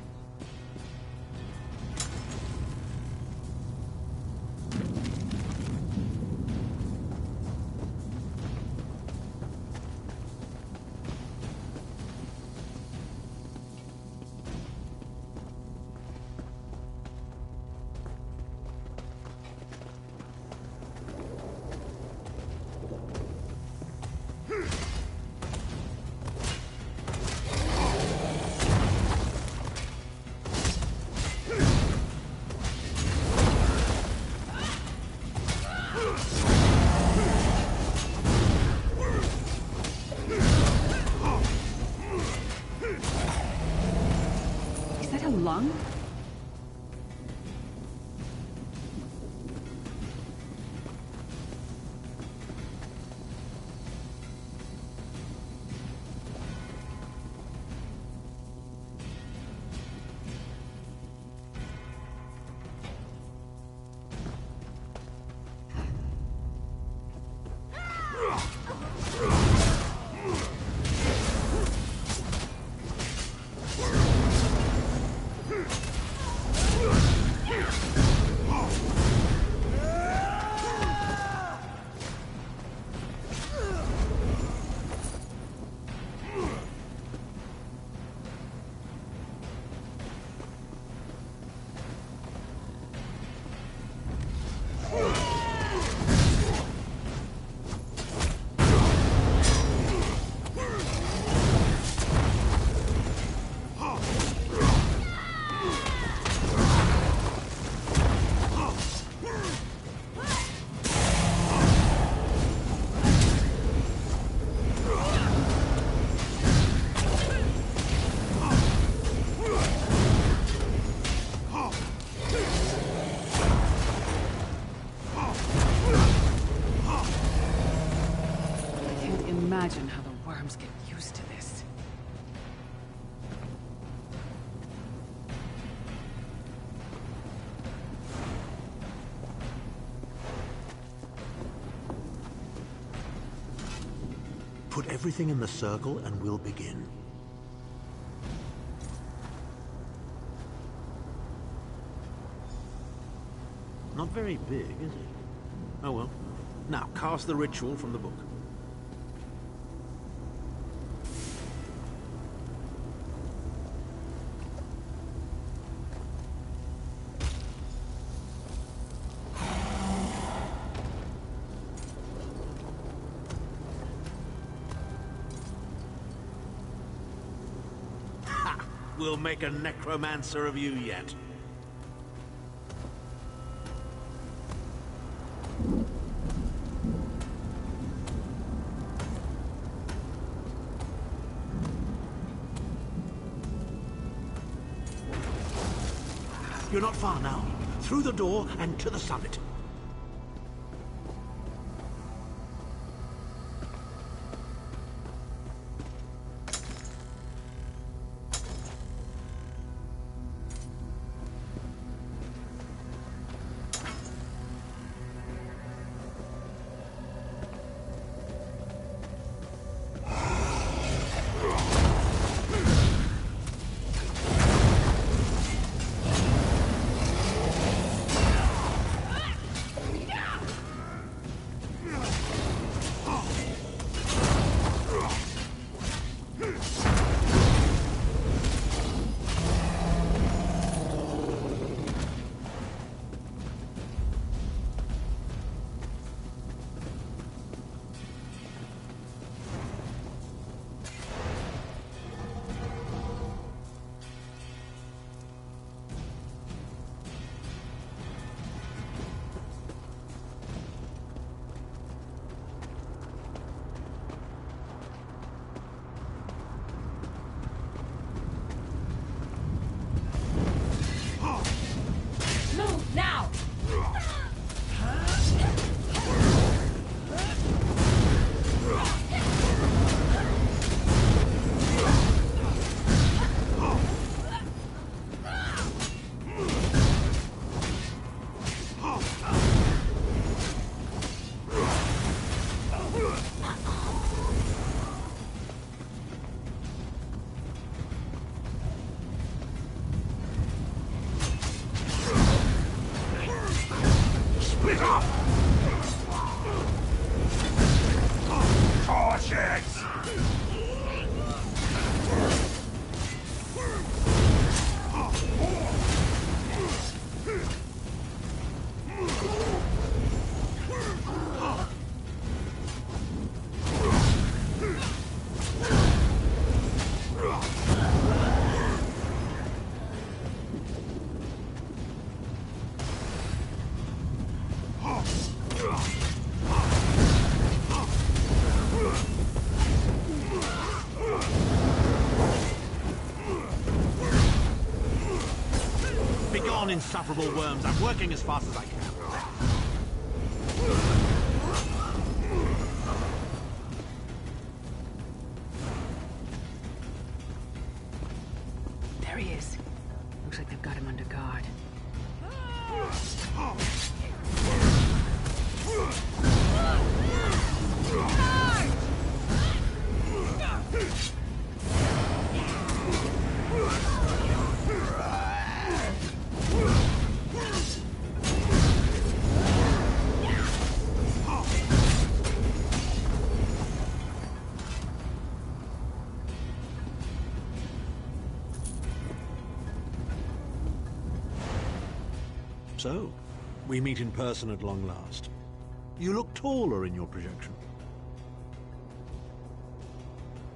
along? Imagine how the worms get used to this. Put everything in the circle and we'll begin. Not very big, is it? Oh well. Now, cast the ritual from the book. We'll make a necromancer of you yet. You're not far now. Through the door and to the summit. on, insufferable worms. I'm working as fast as I can. There he is. Looks like they've got him under guard. So, we meet in person at long last. You look taller in your projection.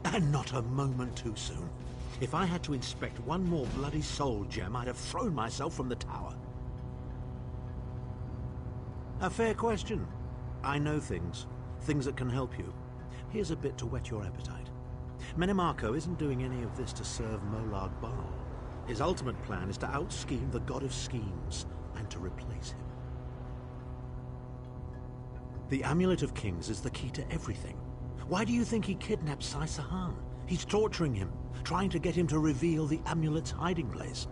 And not a moment too soon. If I had to inspect one more bloody soul gem, I'd have thrown myself from the tower. A fair question. I know things. Things that can help you. Here's a bit to whet your appetite. Menimarco isn't doing any of this to serve Molag Bal. His ultimate plan is to out-scheme the god of schemes and to replace him. The Amulet of Kings is the key to everything. Why do you think he kidnapped Sai Sahan? He's torturing him, trying to get him to reveal the amulet's hiding place.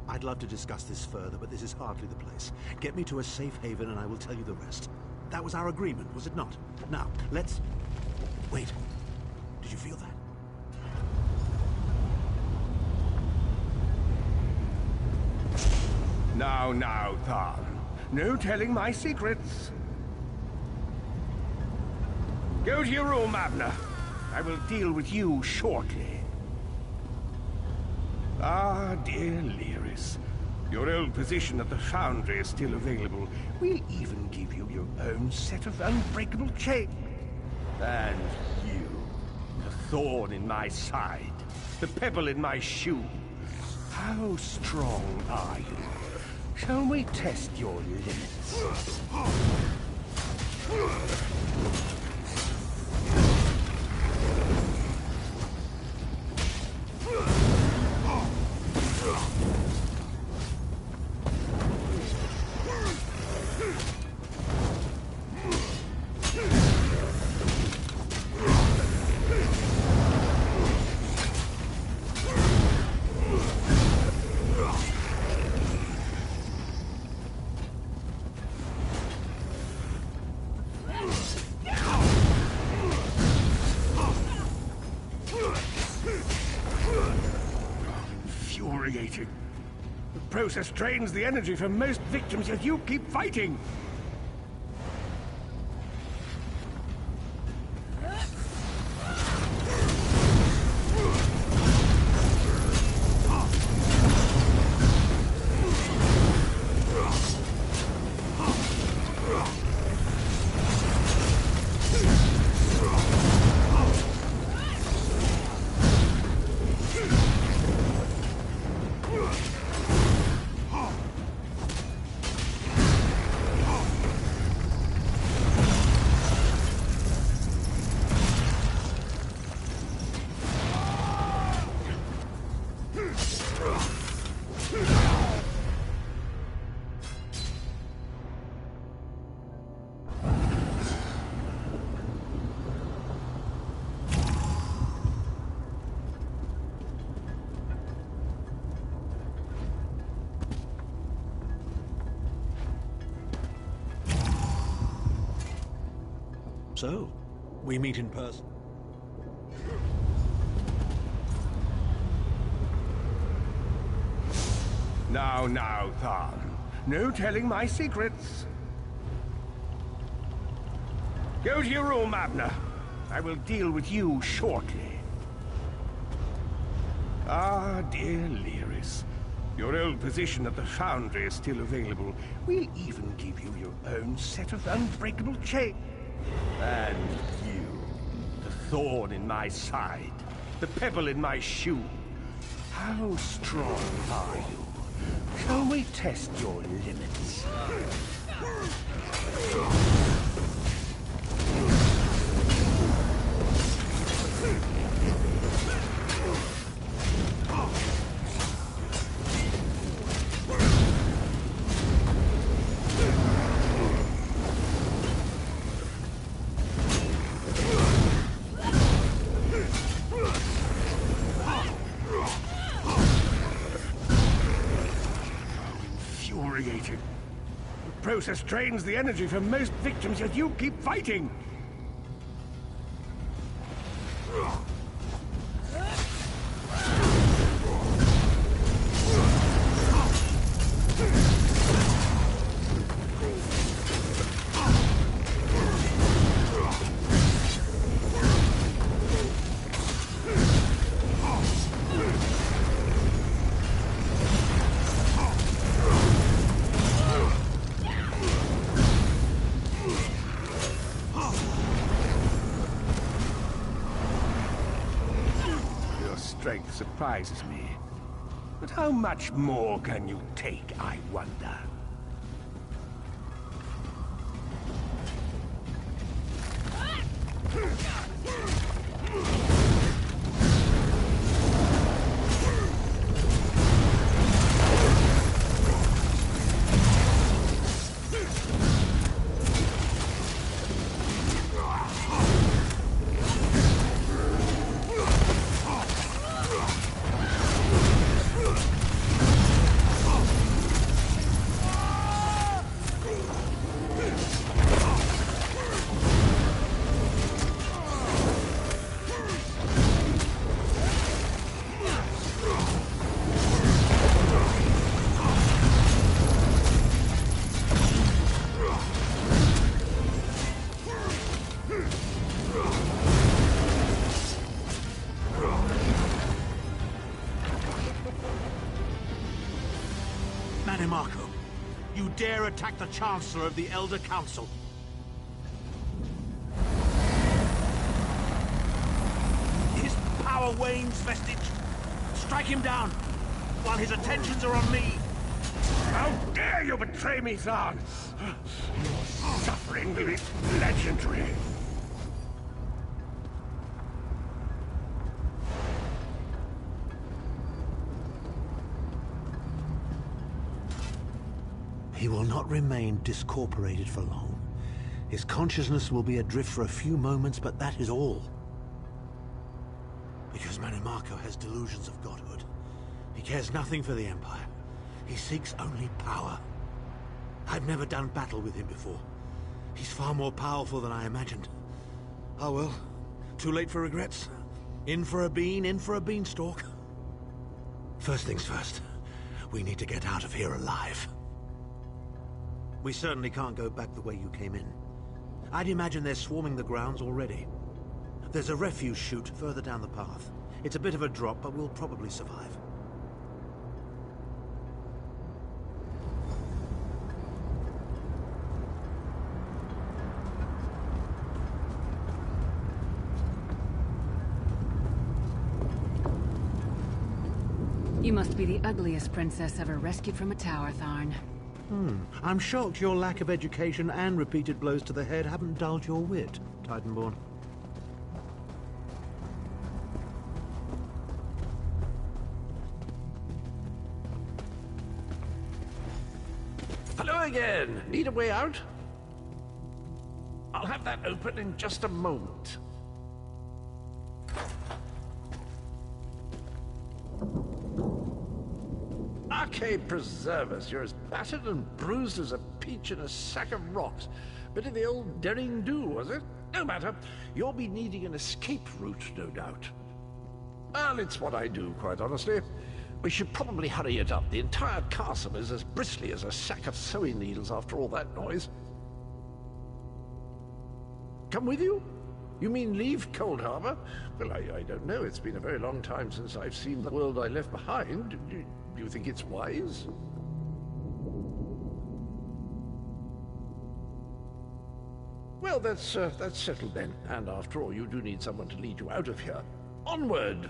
I'd love to discuss this further, but this is hardly the place. Get me to a safe haven and I will tell you the rest. That was our agreement, was it not? Now, let's... Wait. Did you feel that? Now, Tharn. No telling my secrets. Go to your room, Abner. I will deal with you shortly. Ah, dear Lyris. Your old position at the Foundry is still available. We'll even give you your own set of unbreakable chains. And you, the thorn in my side, the pebble in my shoe. How strong are you? Shall we test your limits? Infuriating. The process drains the energy from most victims, yet you keep fighting. So, we meet in person. Now, Tharn. No telling my secrets. Go to your room, Abner. I will deal with you shortly. Ah, dear Lyris. Your old position at the Foundry is still available. We'll even give you your own set of unbreakable chains. And you, the thorn in my side, the pebble in my shoe. How strong are you? Shall we test your limits? process drains the energy from most victims, yet you keep fighting! Strength surprises me. But how much more can you take, I wonder? Marco, you dare attack the Chancellor of the Elder Council? His power wanes, Vestige. Strike him down, while his attentions are on me. How dare you betray me, Zahn! Your suffering will be legendary. He will not remain discorporated for long. His consciousness will be adrift for a few moments, but that is all. Because Manimarco has delusions of godhood. He cares nothing for the Empire. He seeks only power. I've never done battle with him before. He's far more powerful than I imagined. Oh well, too late for regrets. In for a bean, in for a beanstalk. First things first, we need to get out of here alive. We certainly can't go back the way you came in. I'd imagine they're swarming the grounds already. There's a refuse chute further down the path. It's a bit of a drop, but we'll probably survive. You must be the ugliest princess ever rescued from a tower, Tharn. I'm shocked your lack of education and repeated blows to the head haven't dulled your wit, Titanborn. Hello again. Need a way out? I'll have that open in just a moment. Arcade preserve us. You're as battered and bruised as a peach in a sack of rocks. Bit of the old daring do, was it? No matter. You'll be needing an escape route, no doubt. Well, it's what I do, quite honestly. We should probably hurry it up. The entire castle is as bristly as a sack of sewing needles after all that noise. Come with you? You mean leave Cold Harbor? Well, I don't know. It's been a very long time since I've seen the world I left behind. Do you think it's wise? Well, that's settled then. And after all, you do need someone to lead you out of here. Onward!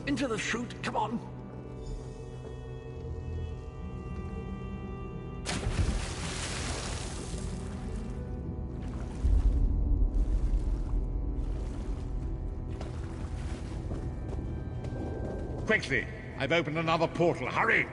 Into the chute, come on! Quickly! I've opened another portal. Hurry!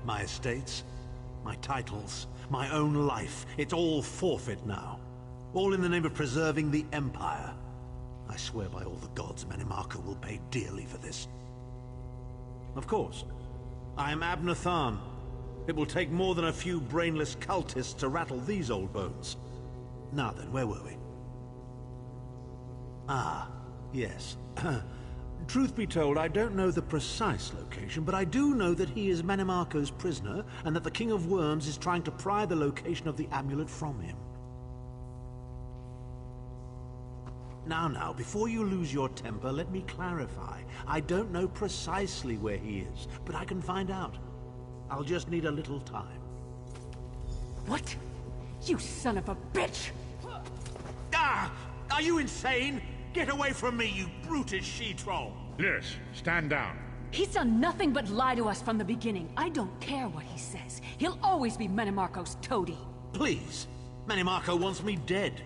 My estates, my titles, my own life. It's all forfeit now. All in the name of preserving the Empire. I swear by all the gods, Manimarco will pay dearly for this. Of course. I am Abner Tharn. It will take more than a few brainless cultists to rattle these old bones. Now then, where were we? Ah, yes. Truth be told, I don't know the precise location, but I do know that he is Manimarco's prisoner, and that the King of Worms is trying to pry the location of the amulet from him. Now, before you lose your temper, let me clarify. I don't know precisely where he is, but I can find out. I'll just need a little time. What? You son of a bitch! Ah! Are you insane? Get away from me, you brutish she-troll! Lyris, stand down. He's done nothing but lie to us from the beginning. I don't care what he says. He'll always be Manimarco's toady. Please. Manimarco wants me dead.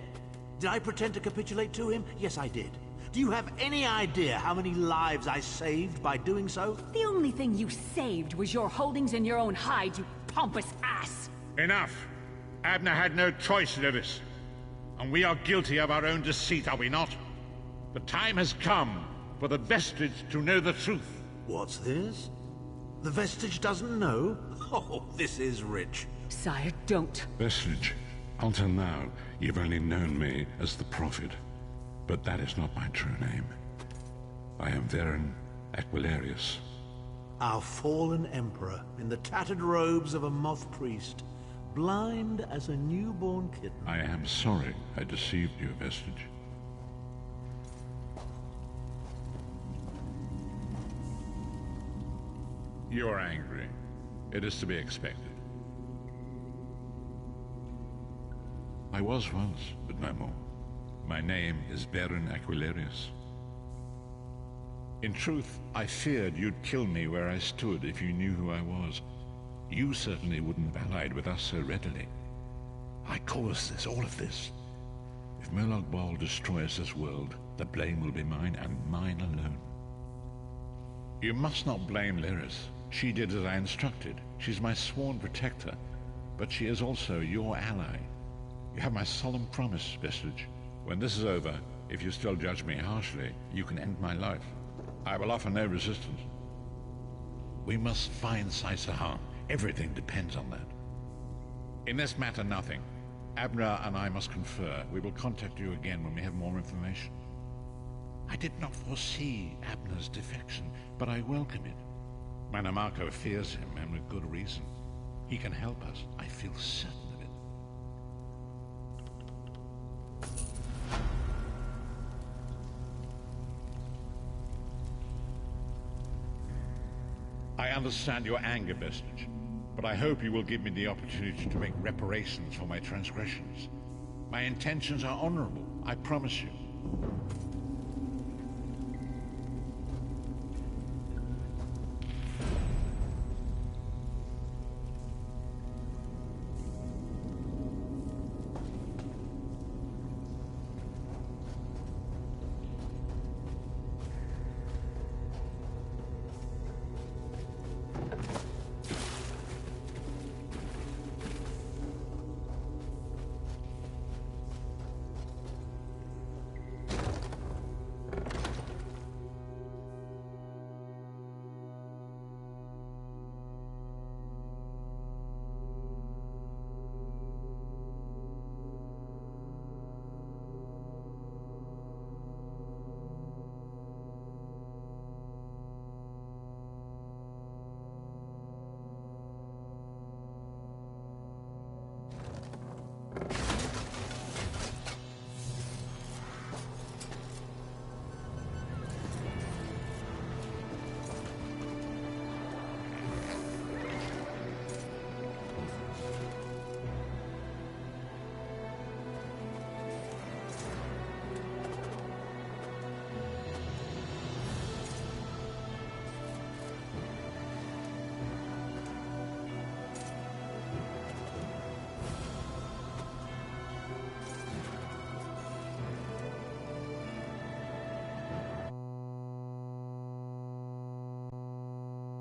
Did I pretend to capitulate to him? Yes, I did. Do you have any idea how many lives I saved by doing so? The only thing you saved was your holdings in your own hide, you pompous ass! Enough! Abner had no choice, Lyris. And we are guilty of our own deceit, are we not? The time has come for the Vestige to know the truth. What's this? The Vestige doesn't know? Oh, this is rich. Sire, don't. Vestige, until now, you've only known me as the Prophet. But that is not my true name. I am Varen Aquilarius. Our fallen emperor, in the tattered robes of a moth priest, blind as a newborn kitten. I am sorry I deceived you, Vestige. You are angry. It is to be expected. I was once, but no more. My name is Varen Aquilarius. In truth, I feared you'd kill me where I stood if you knew who I was. You certainly wouldn't have allied with us so readily. I caused this, all of this. If Molag Bal destroys this world, the blame will be mine, and mine alone. You must not blame Lyris. She did as I instructed. She's my sworn protector, but she is also your ally. You have my solemn promise, Vestige. When this is over, if you still judge me harshly, you can end my life. I will offer no resistance. We must find Sai-Sahan. Everything depends on that. In this matter, nothing. Abner and I must confer. We will contact you again when we have more information. I did not foresee Abner's defection, but I welcome it. Manimarco fears him, and with good reason. He can help us. I feel certain of it. I understand your anger, Vestige, but I hope you will give me the opportunity to make reparations for my transgressions. My intentions are honorable, I promise you.